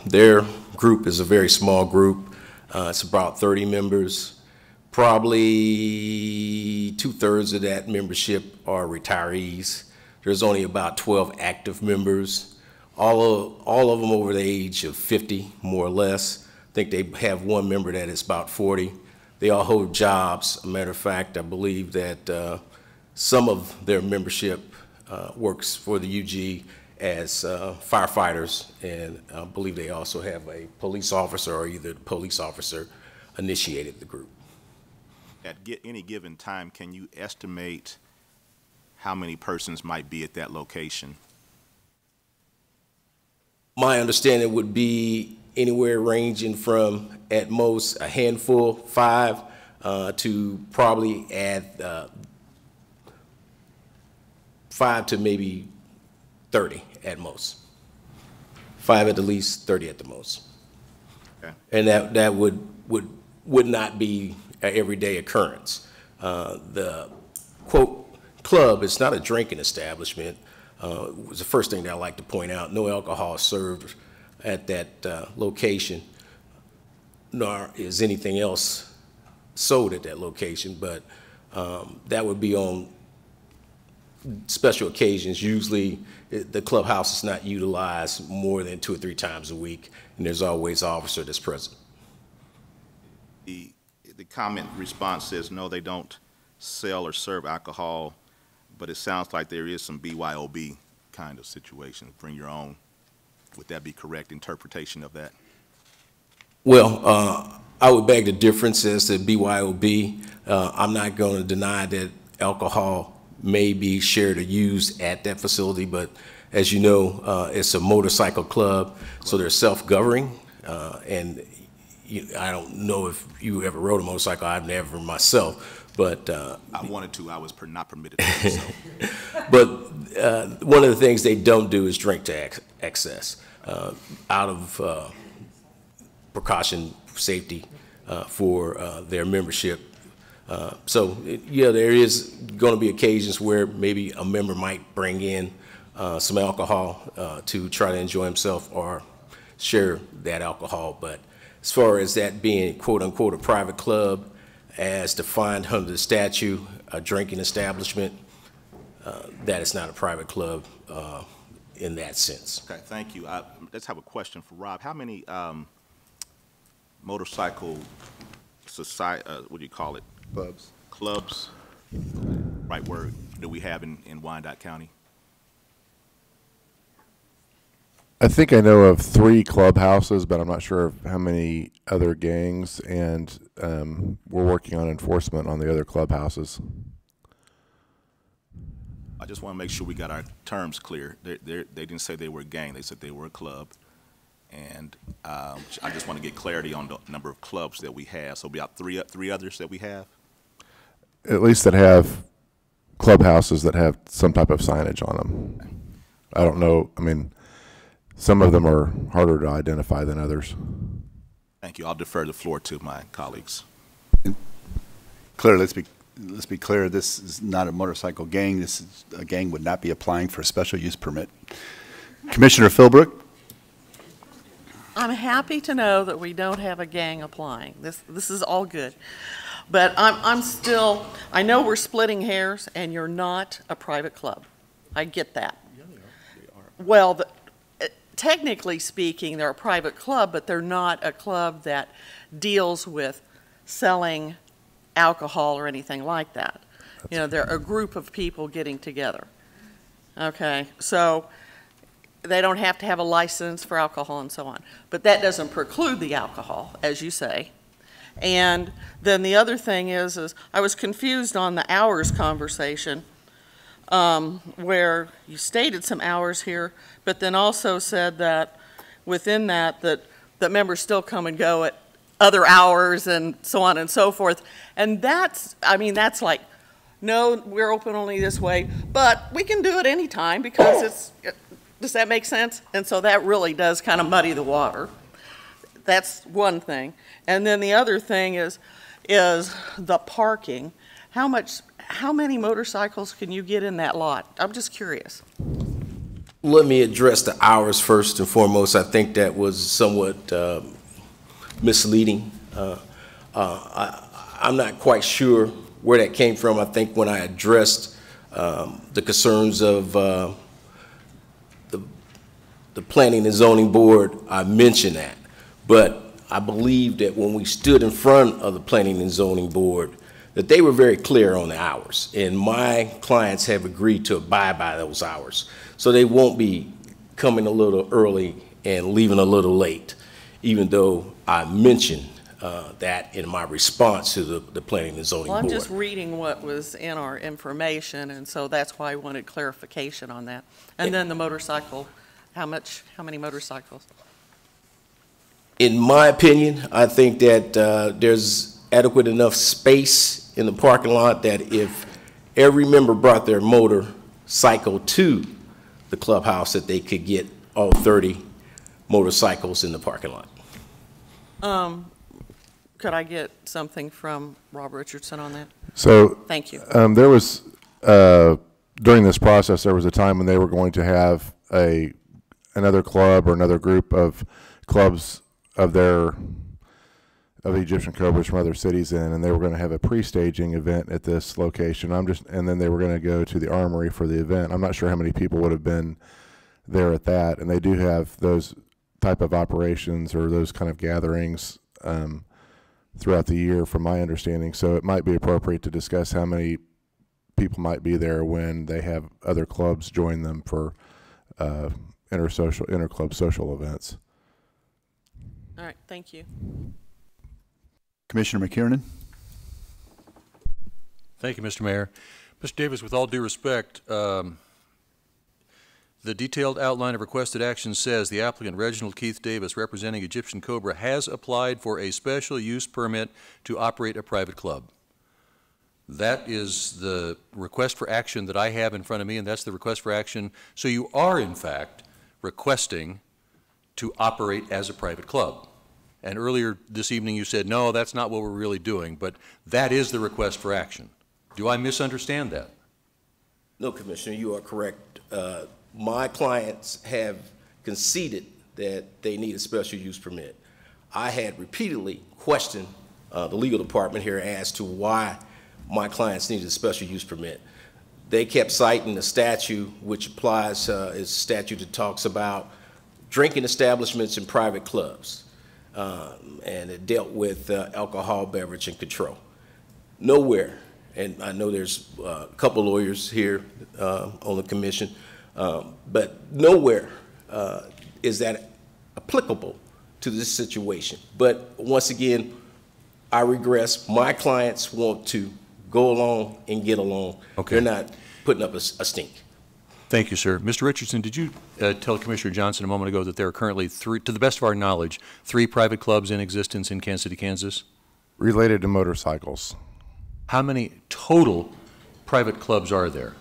their group is a very small group. It's about 30 members. Probably 2/3 of that membership are retirees. There's only about 12 active members. All of them over the age of 50, more or less. I think they have one member that is about 40. They all hold jobs. A matter of fact, I believe that some of their membership works for the UG as firefighters, and I believe they also have a police officer, or either the police officer initiated the group. At any given time, can you estimate how many persons might be at that location? My understanding would be anywhere ranging from, at most, a handful, 5, to probably add 5 to maybe 30 at most. 5 at the least, 30 at the most. Okay. And that would not be an everyday occurrence. The quote club is not a drinking establishment. Was the first thing that I like to point out. No alcohol is served at that location, nor is anything else sold at that location, but that would be on special occasions. Usually the clubhouse is not utilized more than 2 or 3 times a week, and there's always an officer that's present. The comment response says no, they don't sell or serve alcohol, but it sounds like there is some BYOB kind of situation, bring your own. Would that be correct interpretation of that? Well, I would beg the difference as to BYOB. I'm not going to deny that alcohol may be shared or used at that facility, but as you know, it's a motorcycle club, so they're self-governing, and I don't know if you ever rode a motorcycle. I've never myself, but I wanted to. I was not permitted to do so. But one of the things they don't do is drink to excess out of precaution, safety for their membership. Yeah, there is going to be occasions where maybe a member might bring in some alcohol to try to enjoy himself or share that alcohol. But as far as that being quote unquote a private club as defined under the statute, a drinking establishment, that is not a private club in that sense. Okay, thank you. I just have a question for Rob. How many motorcycle society, what do you call it? Clubs. Clubs, right word, do we have in Wyandotte County? I think I know of 3 clubhouses, but I'm not sure of how many other gangs, and we're working on enforcement on the other clubhouses. I just want to make sure we got our terms clear. They didn't say they were a gang, they said they were a club. And I just want to get clarity on the number of clubs that we have. So about three others that we have? At least that have clubhouses that have some type of signage on them. I don't know. I mean, some of them are harder to identify than others. Thank you. I'll defer the floor to my colleagues. Claire, let's be clear. This is not a motorcycle gang. This is a gang would not be applying for a special use permit. Commissioner Philbrook. I'm happy to know that we don't have a gang applying. This is all good. But I'm still, I know we're splitting hairs and you're not a private club. I get that. Well, technically speaking, they're a private club, but they're not a club that deals with selling alcohol or anything like that. You know, they're a group of people getting together. Okay, so they don't have to have a license for alcohol and so on. But that doesn't preclude the alcohol, as you say. And then the other thing is I was confused on the hours conversation, where you stated some hours here, but then also said that within that members still come and go at other hours and so on and so forth. And that's, I mean, that's like, no, we're open only this way, but we can do it anytime because it's, does that make sense? And so that really does kind of muddy the water. That's one thing. And then the other thing is the parking. How many motorcycles can you get in that lot? I'm just curious. Let me address the hours first and foremost. I think that was somewhat misleading. I'm not quite sure where that came from. I think when I addressed the concerns of the Planning and Zoning Board, I mentioned that. But I believe that when we stood in front of the Planning and Zoning Board, that they were very clear on the hours. And my clients have agreed to abide by those hours. So they won't be coming a little early and leaving a little late, even though I mentioned that in my response to the Planning and Zoning Board. Well, I'm just reading what was in our information, and so that's why I wanted clarification on that. And then the motorcycle, how many motorcycles? In my opinion, I think that there's adequate enough space in the parking lot that if every member brought their motorcycle to the clubhouse, that they could get all 30 motorcycles in the parking lot. Could I get something from Rob Richardson on that? So, thank you. There was, during this process, there was a time when they were going to have another club or another group of clubs of the Egyptian Cobras from other cities in, and they were going to have a pre-staging event at this location. And then they were going to go to the Armory for the event. I'm not sure how many people would have been there at that, and they do have those type of operations or those kind of gatherings throughout the year, from my understanding. So it might be appropriate to discuss how many people might be there when they have other clubs join them for inter-club social events. All right, thank you. Commissioner McKiernan. Thank you, Mr. Mayor. Mr. Davis, with all due respect, the detailed outline of requested action says the applicant, Reginald Keith Davis, representing Egyptian Cobra, has applied for a special use permit to operate a private club. That is the request for action that I have in front of me, and that's the request for action. So you are, in fact, requesting to operate as a private club. And earlier this evening you said, no, that's not what we're really doing, but that is the request for action. Do I misunderstand that? No, Commissioner, you are correct. My clients have conceded that they need a special use permit. I had repeatedly questioned the legal department here as to why my clients needed a special use permit. They kept citing the statute, which applies, is a statute that talks about drinking establishments and private clubs, and it dealt with alcohol, beverage, and control. Nowhere, and I know there's a couple lawyers here on the commission, but nowhere is that applicable to this situation. But once again, I regress. My clients want to go along and get along. Okay. They're not putting up a stink. Thank you, sir. Mr. Richardson, did you tell Commissioner Johnson a moment ago that there are currently three, to the best of our knowledge, 3 private clubs in existence in Kansas City, Kansas? Related to motorcycles. How many total private clubs are there?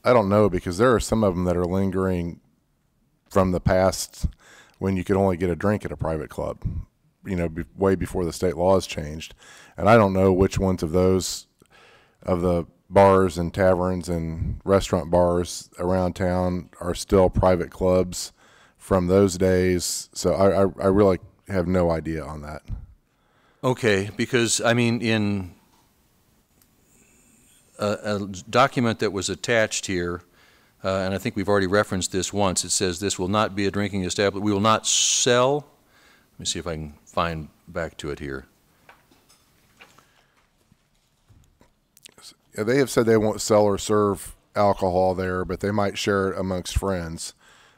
I don't know, because there are some of them that are lingering from the past when you could only get a drink at a private club, you know, way before the state laws changed. And I don't know which ones of those, of the bars and taverns and restaurant bars around town are still private clubs from those days. So I really have no idea on that. Okay, because, I mean, in a document that was attached here, and I think we've already referenced this once, it says this will not be a drinking establishment. We will not sell. Let me see if I can find back to it here. Yeah, they have said they won't sell or serve alcohol there, but they might share it amongst friends.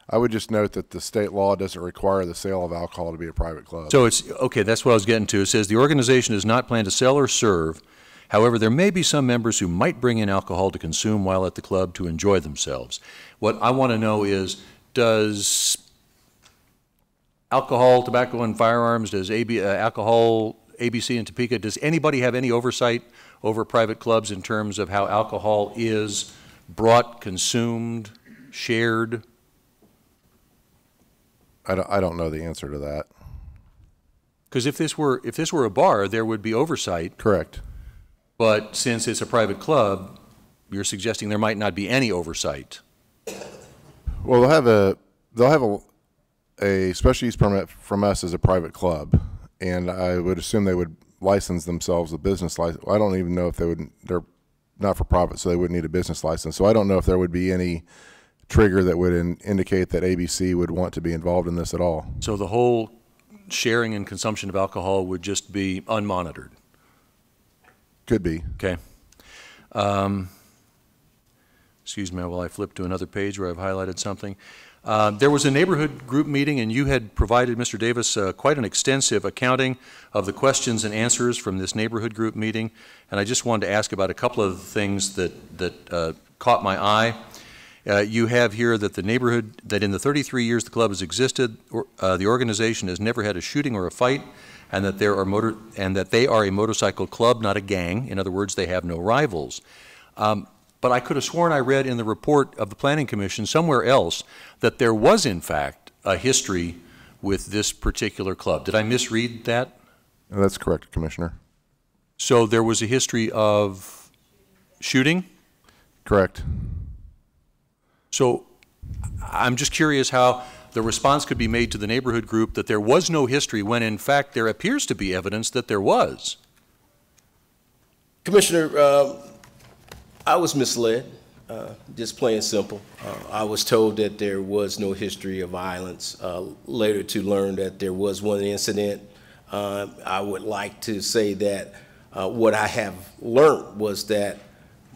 I would just note that the state law doesn't require the sale of alcohol to be a private club. So it's, okay, that's what I was getting to. It says the organization does not plan to sell or serve. However, there may be some members who might bring in alcohol to consume while at the club to enjoy themselves. What I want to know is, does alcohol, tobacco, and firearms, does alcohol, ABC, and Topeka, does anybody have any oversight over private clubs in terms of how alcohol is brought, consumed, shared? I don't know the answer to that. Because if this were a bar, there would be oversight. Correct. But since it's a private club, you're suggesting there might not be any oversight. Well, they'll have a special use permit from us as a private club, and I would assume they would license themselves a business license. I don't even know if they're not for profit, so they wouldn't need a business license. So I don't know if there would be any trigger that would indicate that ABC would want to be involved in this at all. So the whole sharing and consumption of alcohol would just be unmonitored? Could be. Okay. Excuse me while I flip to another page where I've highlighted something. There was a neighborhood group meeting, and you had provided, Mr. Davis, quite an extensive accounting of the questions and answers from this neighborhood group meeting, and I just wanted to ask about a couple of things that caught my eye. You have here that that in the 33 years the club has existed, the organization has never had a shooting or a fight, and that they are a motorcycle club, not a gang. In other words, they have no rivals. But I could have sworn I read in the report of the Planning Commission somewhere else that there was, in fact, a history with this particular club. Did I misread that? That's correct, Commissioner. So there was a history of shooting? Correct. So I'm just curious how the response could be made to the neighborhood group that there was no history when, in fact, there appears to be evidence that there was. Commissioner, I was misled, just plain and simple. I was told that there was no history of violence, later to learn that there was one incident. I would like to say that what I have learned was that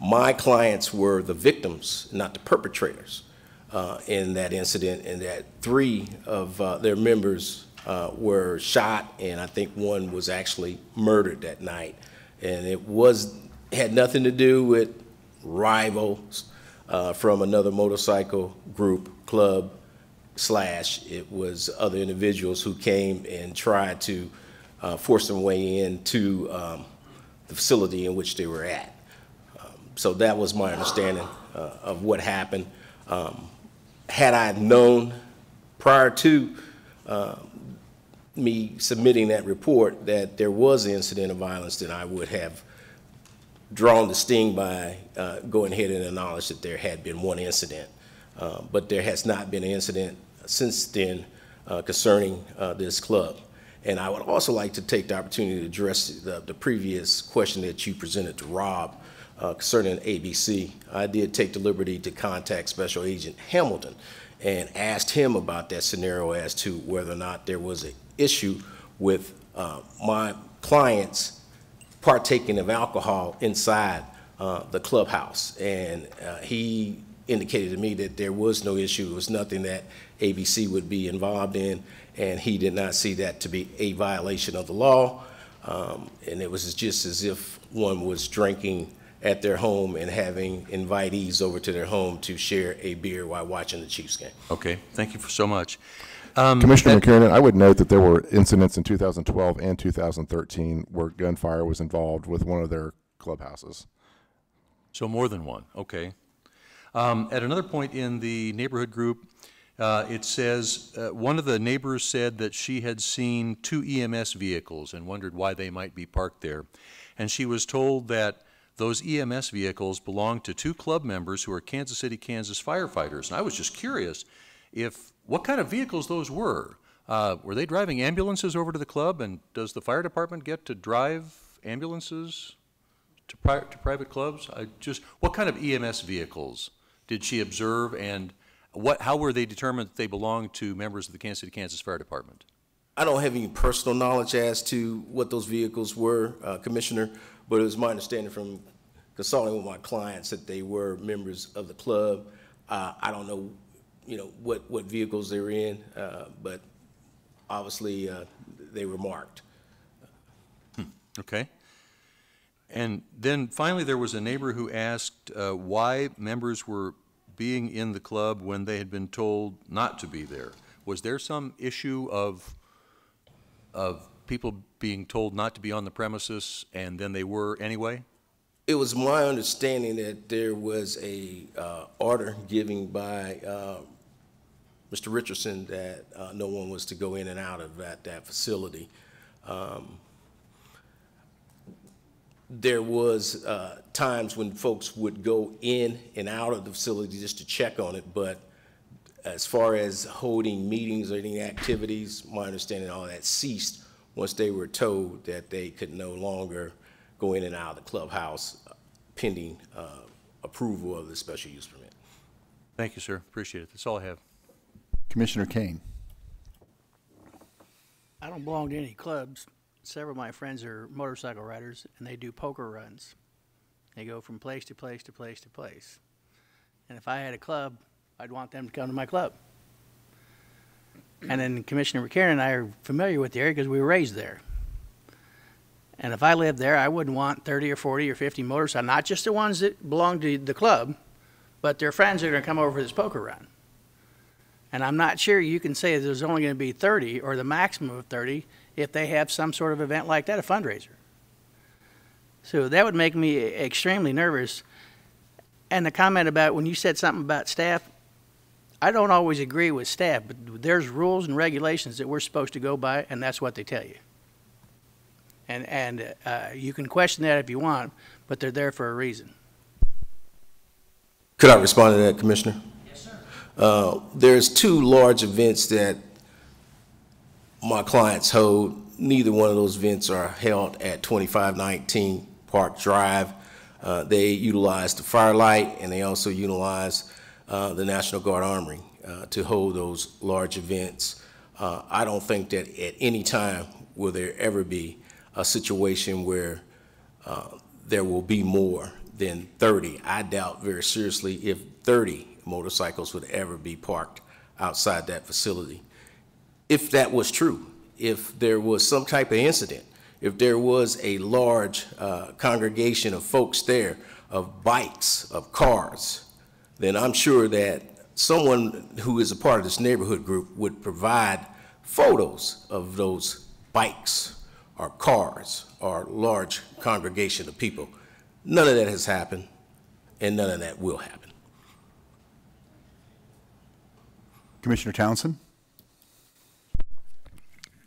my clients were the victims, not the perpetrators in that incident, and that 3 of their members were shot, and I think 1 was actually murdered that night. And it had nothing to do with rivals from another motorcycle group, club, / it was other individuals who came and tried to force their way into the facility in which they were at. So that was my understanding of what happened. Had I known prior to me submitting that report that there was an incident of violence, then I would have drawn the sting by going ahead and acknowledge that there had been one incident. But there has not been an incident since then concerning this club. And I would also like to take the opportunity to address the previous question that you presented to Rob concerning ABC. I did take the liberty to contact Special Agent Hamilton and asked him about that scenario as to whether or not there was an issue with my clients partaking of alcohol inside the clubhouse. And he indicated to me that there was no issue. It was nothing that ABC would be involved in, and he did not see that to be a violation of the law. And it was just as if one was drinking at their home and having invitees over to their home to share a beer while watching the Chiefs game. Okay, thank you so much. Commissioner McKiernan, I would note that there were incidents in 2012 and 2013 where gunfire was involved with one of their clubhouses. So more than one, okay. At another point in the neighborhood group, it says, one of the neighbors said that she had seen 2 EMS vehicles and wondered why they might be parked there. And she was told that those EMS vehicles belonged to 2 club members who are Kansas City, Kansas firefighters. And I was just curious what kind of vehicles those were. Were they driving ambulances over to the club, and does the fire department get to drive ambulances to private clubs? What kind of EMS vehicles did she observe, and how were they determined that they belonged to members of the Kansas City, Kansas Fire Department? I don't have any personal knowledge as to what those vehicles were, Commissioner, but it was my understanding from consulting with my clients that they were members of the club. I don't know, what vehicles they were in, but obviously they were marked. Okay. And then finally there was a neighbor who asked why members were being in the club when they had been told not to be there. Was there some issue of people being told not to be on the premises and then they were anyway? It was my understanding that there was a order given by Mr. Richardson that no one was to go in and out of that facility. There was times when folks would go in and out of the facility just to check on it, but as far as holding meetings or any activities, my understanding all that ceased once they were told that they could no longer go in and out of the clubhouse pending approval of the special use permit. Thank you, sir. Appreciate it. That's all I have. Commissioner Kane. I don't belong to any clubs. Several of my friends are motorcycle riders, and they do poker runs. They go from place to place to place to place. And if I had a club, I'd want them to come to my club. And then Commissioner McCarran and I are familiar with the area because we were raised there. And if I lived there, I wouldn't want 30 or 40 or 50 motorcycles, not just the ones that belong to the club, but their friends are going to come over for this poker run. And I'm not sure you can say there's only going to be 30 or the maximum of 30 if they have some sort of event like that, a fundraiser. So that would make me extremely nervous. And the comment about when you said something about staff, I don't always agree with staff, but there's rules and regulations that we're supposed to go by, and that's what they tell you. And you can question that if you want, but they're there for a reason. Could I respond to that, Commissioner? Yes, sir. There's 2 large events that my clients hold. Neither one of those events are held at 2519 Park Drive. They utilize the Firelight, and they also utilize the National Guard Armory to hold those large events. I don't think that at any time will there ever be a situation where there will be more than 30. I doubt very seriously if 30 motorcycles would ever be parked outside that facility. If that was true, if there was some type of incident, if there was a large congregation of folks there, of bikes, of cars, then I'm sure that someone who is a part of this neighborhood group would provide photos of those bikes or cars or large congregation of people. None of that has happened. and none of that will happen. Commissioner Townsend?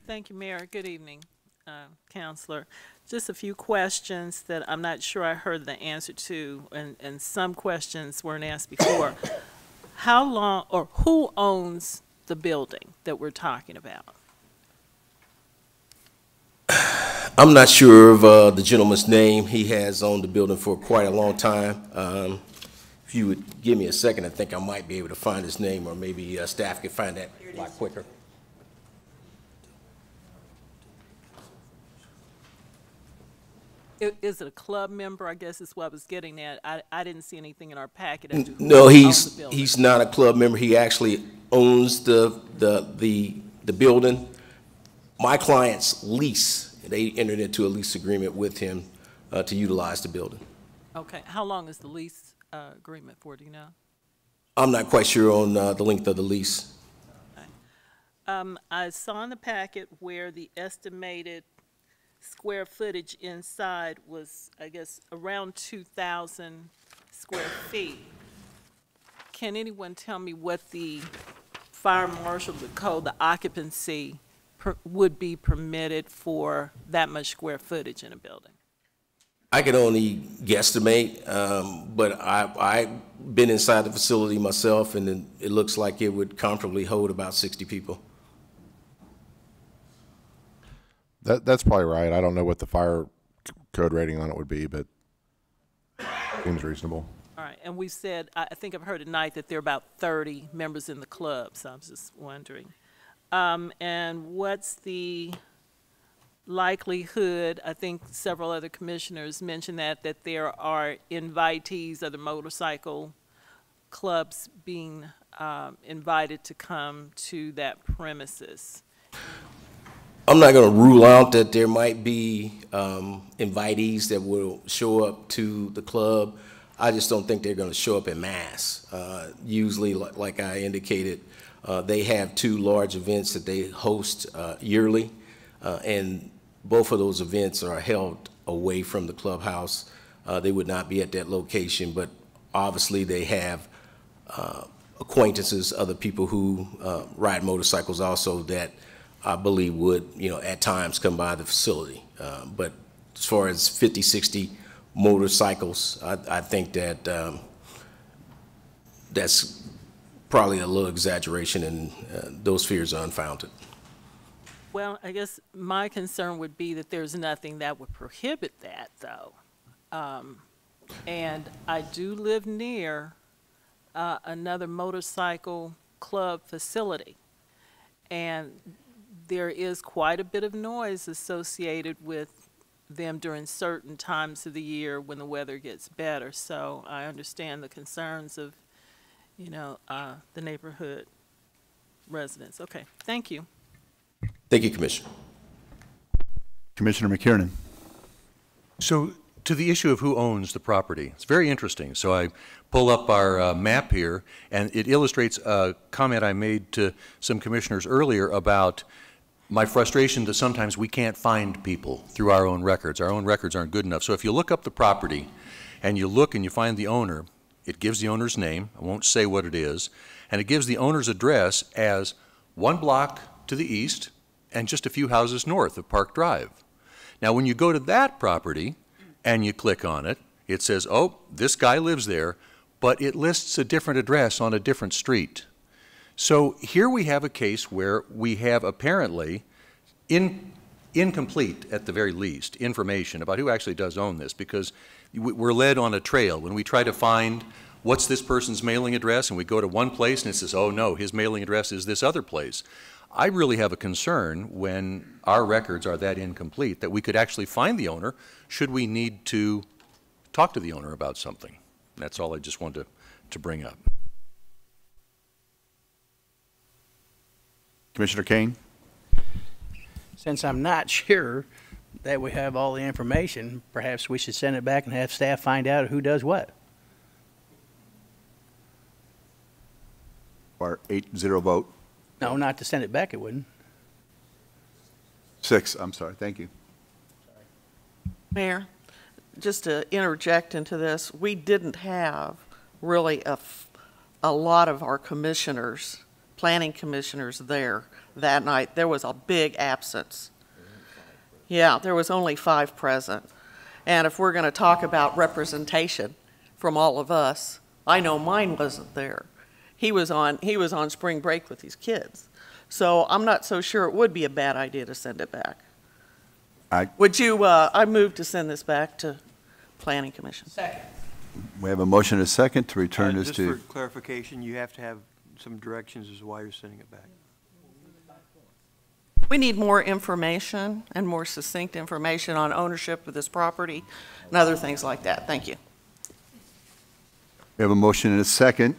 Thank you, Mayor. Good evening, Counselor. Just a few questions that I'm not sure I heard the answer to, and some questions weren't asked before. How long, or who owns the building that we're talking about? I'm not sure of the gentleman's name. He has owned the building for quite a long time. If you would give me a second, I think I might be able to find his name, or maybe staff could find that a lot quicker. Is it a club member? I guess is what I was getting at. I didn't see anything in our packet as to who No, owns the building. he's not a club member. He actually owns the building. My client's lease, they entered into a lease agreement with him to utilize the building. Okay. How long is the lease agreement for? Do you know? I'm not quite sure on the length of the lease. Okay. I saw in the packet where the estimated square footage inside was, I guess, around 2,000 square feet. Can anyone tell me what the fire marshal would code the occupancy would be permitted for that much square footage in a building? I can only guesstimate, but I've been inside the facility myself, and it looks like it would comfortably hold about 60 people. That's probably right. I don't know what the fire code rating on it would be, but seems reasonable. All right, and we said, I think I've heard tonight that there are about 30 members in the club, so I was just wondering. And what's the likelihood, I think several other commissioners mentioned that there are invitees of the motorcycle clubs being invited to come to that premises? I'm not going to rule out that there might be invitees that will show up to the club. I just don't think they're going to show up en masse. Usually, like I indicated, they have two large events that they host yearly, and both of those events are held away from the clubhouse. They would not be at that location, but obviously they have acquaintances, other people who ride motorcycles also that I believe would, at times come by the facility. But as far as 50, 60 motorcycles, I think that that's probably a little exaggeration, and those fears are unfounded. Well, I guess my concern would be that there's nothing that would prohibit that, though. And I do live near another motorcycle club facility, and there is quite a bit of noise associated with them during certain times of the year when the weather gets better. So I understand the concerns of, the neighborhood residents. Okay, thank you. Thank you, Commissioner. Commissioner McKiernan. So to the issue of who owns the property, it's very interesting. So I pull up our map here, and it illustrates a comment I made to some commissioners earlier about my frustration that sometimes we can't find people through our own records. Our own records aren't good enough. So if you look up the property and you look and you find the owner, it gives the owner's name. I won't say what it is. And it gives the owner's address as 1 block to the east and just a few houses north of Park Drive. Now, when you go to that property and you click on it, it says, oh, this guy lives there, but it lists a different address on a different street. So here we have a case where we have apparently incomplete, at the very least, information about who actually does own this, because we're led on a trail. When we try to find what's this person's mailing address, and we go to one place and it says, oh no, his mailing address is this other place. I really have a concern when our records are that incomplete that we could actually find the owner should we need to talk to the owner about something. That's all I just wanted to bring up. Commissioner Kane? Since I'm not sure that we have all the information, perhaps we should send it back and have staff find out who does what. Or 8-0 vote? No, not to send it back, it wouldn't. 6, I'm sorry, thank you. Mayor, just to interject into this, we didn't have really a lot of our commissioners, planning commissioners there that night. There was a big absence. Yeah, there was only 5 present. And if we're going to talk about representation from all of us, I know mine wasn't there. He was on spring break with his kids. So I'm not so sure it would be a bad idea to send it back. Would you, I move to send this back to Planning Commission. Second. We have a motion and a second to return this Just to... for clarification, you have to have some directions as to why you're sending it back. We need more information and more succinct information on ownership of this property and other things like that. Thank you. We have a motion and a second.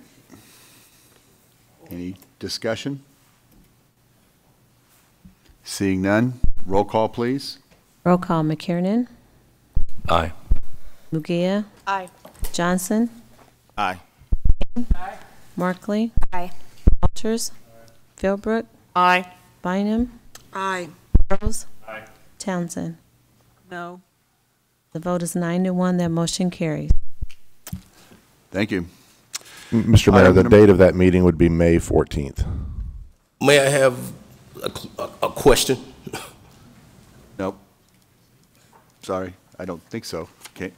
Any discussion? Seeing none, roll call, please. Roll call, McKiernan. Aye. Mugia. Aye. Johnson. Aye. Markley. Aye. Walters. Philbrook. Aye. Bynum. Aye. Burrows. Aye. Townsend. No. The vote is 9-1. That motion carries. Thank you. Mr. Mayor, the date of that meeting would be May 14th. May I have a question? Nope. Sorry, I don't think so. Okay.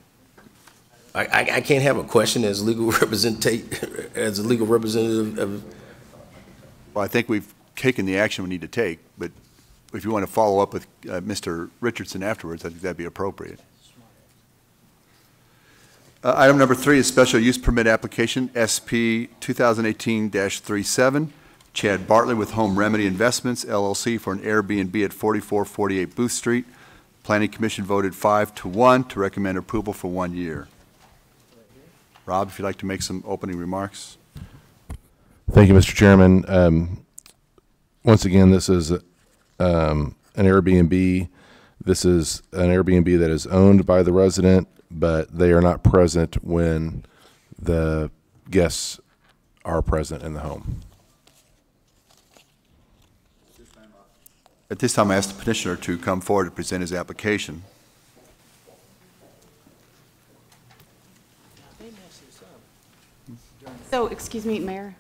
I can't have a question as legal as a legal representative of... Well, I think we've taken the action we need to take, but if you want to follow up with Mr. Richardson afterwards, I think that'd be appropriate. Item number 3 is special use permit application SP 2018-37. Chad Bartlett with Home Remedy Investments, LLC, for an Airbnb at 4448 Booth Street. Planning Commission voted 5-1 to recommend approval for 1 year. Rob, if you'd like to make some opening remarks. Thank you, Mr. Chairman. Once again, this is an Airbnb. This is an Airbnb that is owned by the resident, but they are not present when the guests are present in the home. At this time, I ask the petitioner to come forward to present his application. So, excuse me, Mayor,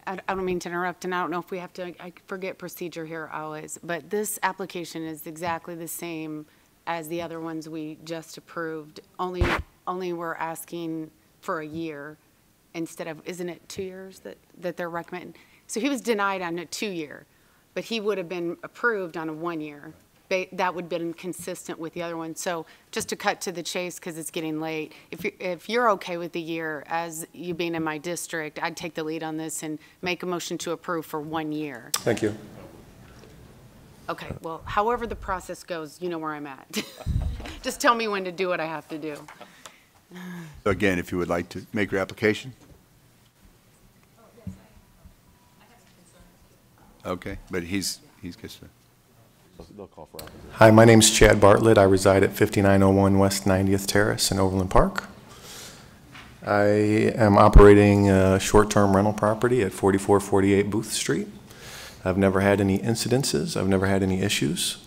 I don't mean to interrupt, and I don't know if we have to, I forget procedure here always, but this application is exactly the same as the other ones we just approved, only we're asking for a year instead of, isn't it 2 years that they're recommending? So he was denied on a 2-year, but he would have been approved on a 1 year. That would have been consistent with the other one. So just to cut to the chase, because it's getting late, if you're okay with the year, as you being in my district, I'd take the lead on this and make a motion to approve for 1 year. Thank you. Okay, well, however the process goes, you know where I'm at. Just tell me when to do what I have to do. So again, if you would like to make your application. Okay, but he's gets to. Hi, my name's Chad Bartlett. I reside at 5901 West 90th Terrace in Overland Park. I am operating a short-term rental property at 4448 Booth Street. I've never had any incidences. I've never had any issues.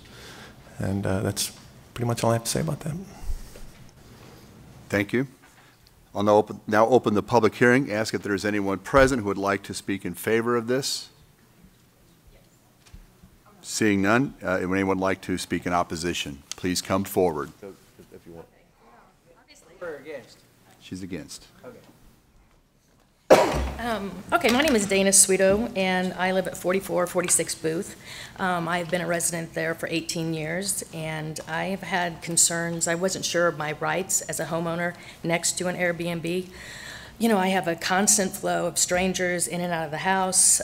And that's pretty much all I have to say about that. Thank you. I'll now open the public hearing. Ask if there is anyone present who would like to speak in favor of this. Seeing none, would anyone like to speak in opposition? Please come forward. If you want. Or against? She's against. Okay, my name is Dana Sweeto, and I live at 4446 Booth. I've been a resident there for 18 years, and I have had concerns. I wasn't sure of my rights as a homeowner next to an Airbnb. You know, I have a constant flow of strangers in and out of the house.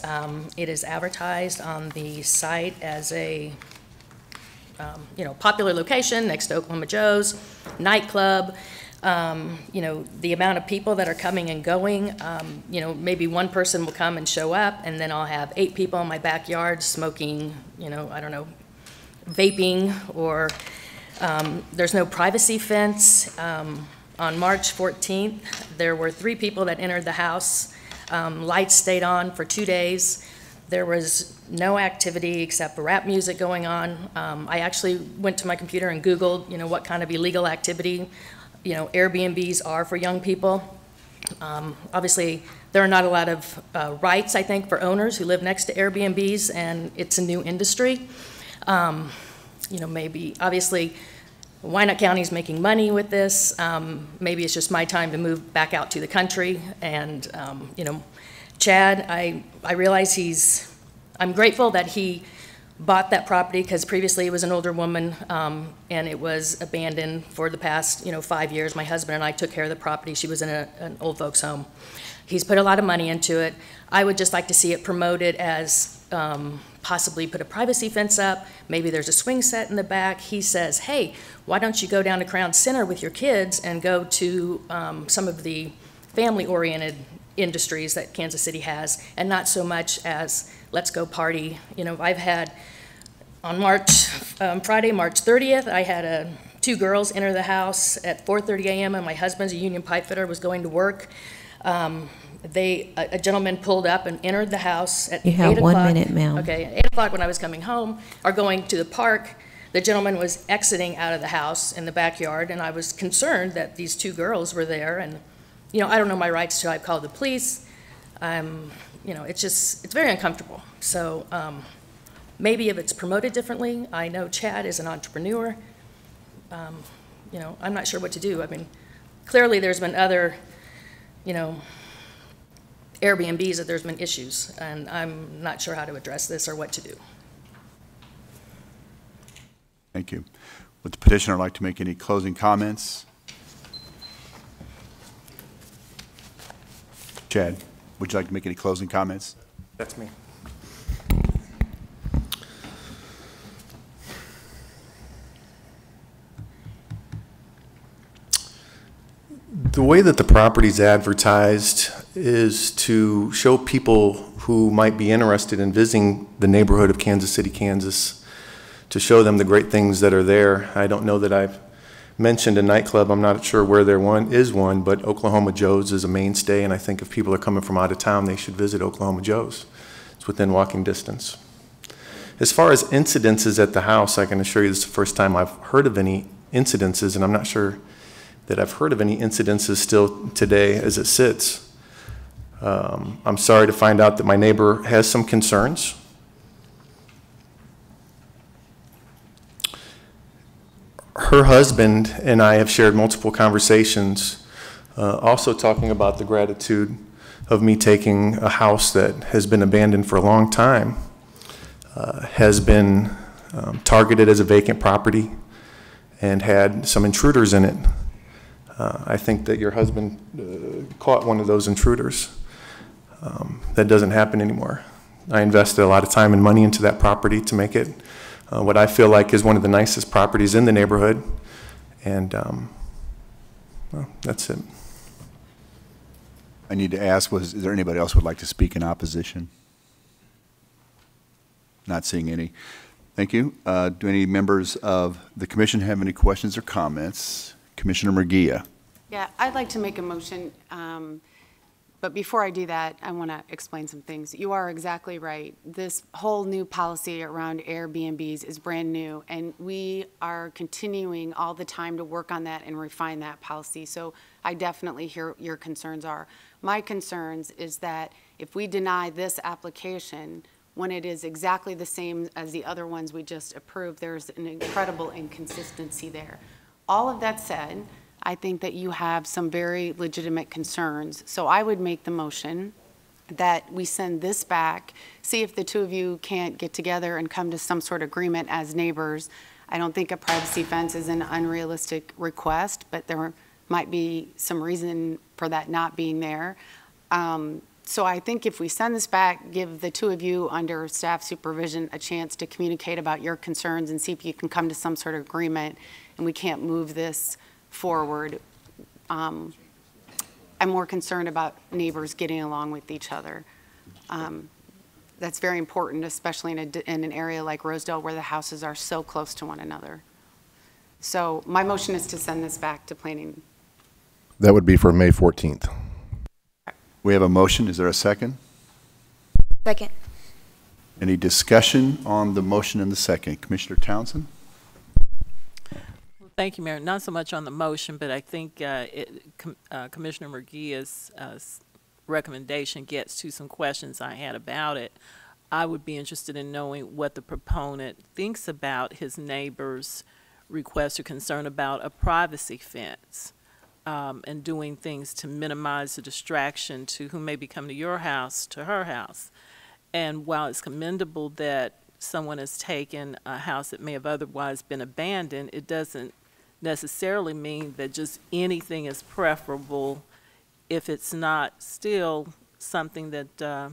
It is advertised on the site as a, popular location next to Oklahoma Joe's, nightclub. The amount of people that are coming and going, maybe one person will come and show up, and then I'll have 8 people in my backyard smoking, vaping, or there's no privacy fence. On March 14th, there were 3 people that entered the house. Lights stayed on for 2 days. There was no activity except rap music going on. I actually went to my computer and Googled, what kind of illegal activity Airbnbs are for young people. Obviously, there are not a lot of rights, I think, for owners who live next to Airbnbs, and it's a new industry. Maybe, obviously, Wyandotte County is making money with this. Maybe it's just my time to move back out to the country. And, Chad, I realize I'm grateful that he bought that property because previously it was an older woman and it was abandoned for the past 5 years. My husband and I took care of the property. She was in an old folks home. He's put a lot of money into it. I would just like to see it promoted as possibly put a privacy fence up. Maybe there's a swing set in the back. He says, hey, why don't you go down to Crown Center with your kids and go to some of the family-oriented industries that Kansas City has, and not so much as let's go party. I've had on Friday, March 30th, I had two girls enter the house at 4:30 a.m. and my husband's a union pipe fitter, was going to work. A gentleman pulled up and entered the house at 8 o'clock. You have 1 minute, ma'am. Okay, 8 o'clock when I was coming home or going to the park. The gentleman was exiting out of the house in the backyard, and I was concerned that these two girls were there. And I don't know my rights till I called the police. It's very uncomfortable. So maybe if it's promoted differently. I know Chad is an entrepreneur. I'm not sure what to do. I mean, clearly there's been other, Airbnbs that there's been issues, and I'm not sure how to address this or what to do. Thank you. Would the petitioner like to make any closing comments? Chad, would you like to make any closing comments? That's me. The way that the property's advertised is to show people who might be interested in visiting the neighborhood of Kansas City, Kansas, to show them the great things that are there. I don't know that I've mentioned a nightclub. I'm not sure where there is one, but Oklahoma Joe's is a mainstay, and I think if people are coming from out of town, they should visit Oklahoma Joe's. It's within walking distance. As far as incidences at the house, I can assure you this is the first time I've heard of any incidences, and I'm not sure that I've heard of any incidences still today as it sits. I'm sorry to find out that my neighbor has some concerns. Her husband and I have shared multiple conversations, also talking about the gratitude of me taking a house that has been abandoned for a long time, has been targeted as a vacant property, and had some intruders in it. I think that your husband caught one of those intruders. That doesn't happen anymore. I invested a lot of time and money into that property to make it what I feel like is one of the nicest properties in the neighborhood, and well, that's it. I need to ask, is there anybody else who would like to speak in opposition? Not seeing any. Thank you. Do any members of the commission have any questions or comments? Commissioner Murguia. Yeah, I'd like to make a motion, but before I do that, I want to explain some things. You are exactly right. This whole new policy around Airbnbs is brand new, and we are continuing all the time to work on that and refine that policy. So I definitely hear your concerns are. My concerns is that if we deny this application, when it is exactly the same as the other ones we just approved, there's an incredible inconsistency there. All of that said, I think that you have some very legitimate concerns. So I would make the motion that we send this back, see if the two of you can't get together and come to some sort of agreement as neighbors. I don't think a privacy fence is an unrealistic request, but there might be some reason for that not being there. So I think if we send this back, give the two of you under staff supervision a chance to communicate about your concerns and see if you can come to some sort of agreement, and we can't move this forward. I'm more concerned about neighbors getting along with each other. That's very important, especially in an area like Rosedale where the houses are so close to one another. So my motion is to send this back to planning. That would be for May 14th. We have a motion. Is there a second? Second. Any discussion on the motion and the second? Commissioner Townsend? Well, Thank you, Mayor. Not so much on the motion, but I think Commissioner Murguia's recommendation gets to some questions I had about it. I would be interested in knowing what the proponent thinks about his neighbor's request or concern about a privacy fence, and doing things to minimize the distraction to who may be coming to your house, to her house. And while it's commendable that someone has taken a house that may have otherwise been abandoned, it doesn't necessarily mean that just anything is preferable if it's not still something that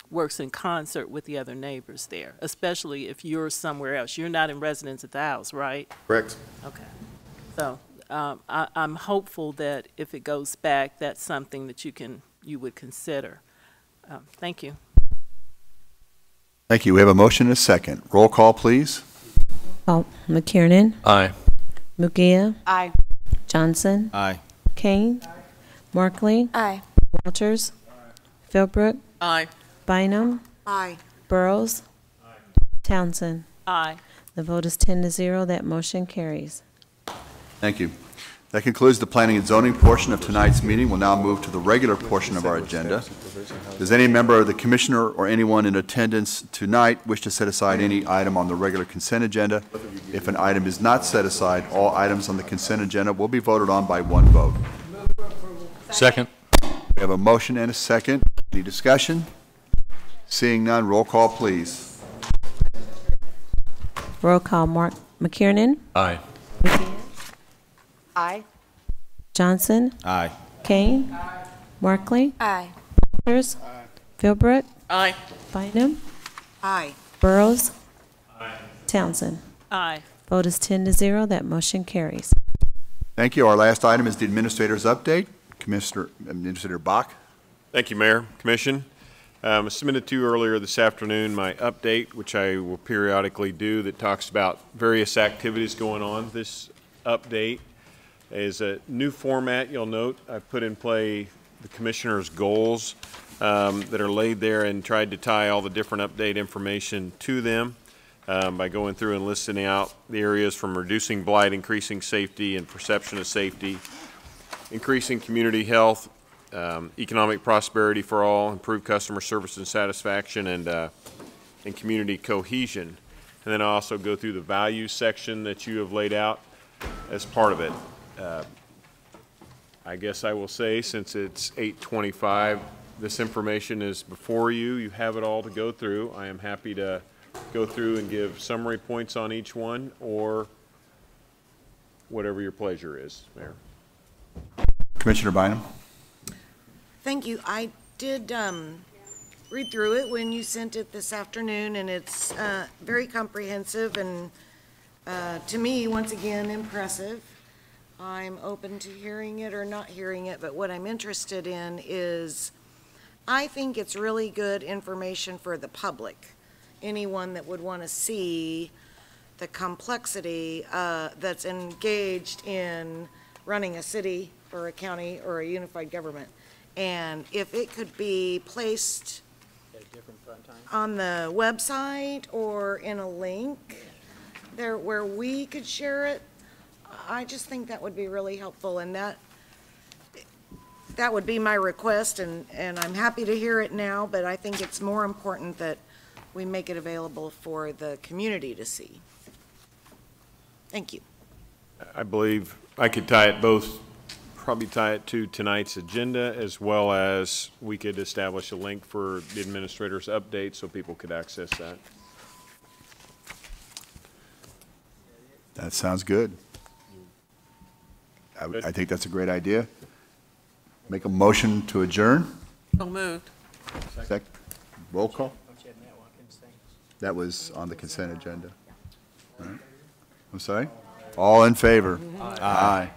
works in concert with the other neighbors there, especially if you're somewhere else. You're not in residence at the house, right? Correct. Okay. So I'm hopeful that if it goes back, that's something that you would consider. Thank you. Thank you. We have a motion and a second. Roll call, please. McKiernan. Aye. Murguia. Aye. Johnson. Aye. Kane. Markley. Aye. Walters. Philbrook. Aye. Bynum. Aye. Burrows. Townsend. Aye. The vote is 10-0. That motion carries. Thank you. That concludes the planning and zoning portion of tonight's meeting. We'll now move to the regular portion of our agenda. Does any member of the commissioner or anyone in attendance tonight wish to set aside any item on the regular consent agenda? If an item is not set aside, all items on the consent agenda will be voted on by one vote. Second. We have a motion and a second. Any discussion? Seeing none, roll call, please. Roll call. Mark McKiernan. Aye. Aye. Johnson. Aye. Kane. Markley. Aye. Walters. Philbrook. Aye. Bynum. Aye. Burrows. Townsend. Aye. Vote is 10-0. That motion carries. Thank you. Our last item is the administrator's update. Administrator Bach. Thank you, Mayor, Commission. I submitted to you earlier this afternoon my update, which I will periodically do, that talks about various activities going on. This update is a new format. You'll note I put in play the Commissioner's goals that are laid there and tried to tie all the different update information to them by going through and listing out the areas from reducing blight, increasing safety and perception of safety, increasing community health, economic prosperity for all, improved customer service and satisfaction, and community cohesion. And then I also go through the values section that you have laid out as part of it. I guess I will say, since it's 8:25, this information is before you. You have it all to go through. I am happy to go through and give summary points on each one, or whatever your pleasure is, Mayor. Commissioner Bynum. Thank you. I did read through it when you sent it this afternoon, and it's very comprehensive and, to me, once again, impressive. I'm open to hearing it or not hearing it, but what I'm interested in is, I think it's really good information for the public, anyone that would want to see the complexity that's engaged in running a city or a county or a unified government. And if it could be placed on the website or in a link there where we could share it, I just think that would be really helpful, and that would be my request, and I'm happy to hear it now, but I think it's more important that we make it available for the community to see. Thank you. I believe I could probably tie it to tonight's agenda, as well as we could establish a link for the administrator's update so people could access that. That sounds good. I think that's a great idea. Make a motion to adjourn. So moved. Second. Roll call. That was on the consent agenda. All right. I'm sorry? All in favor? Aye.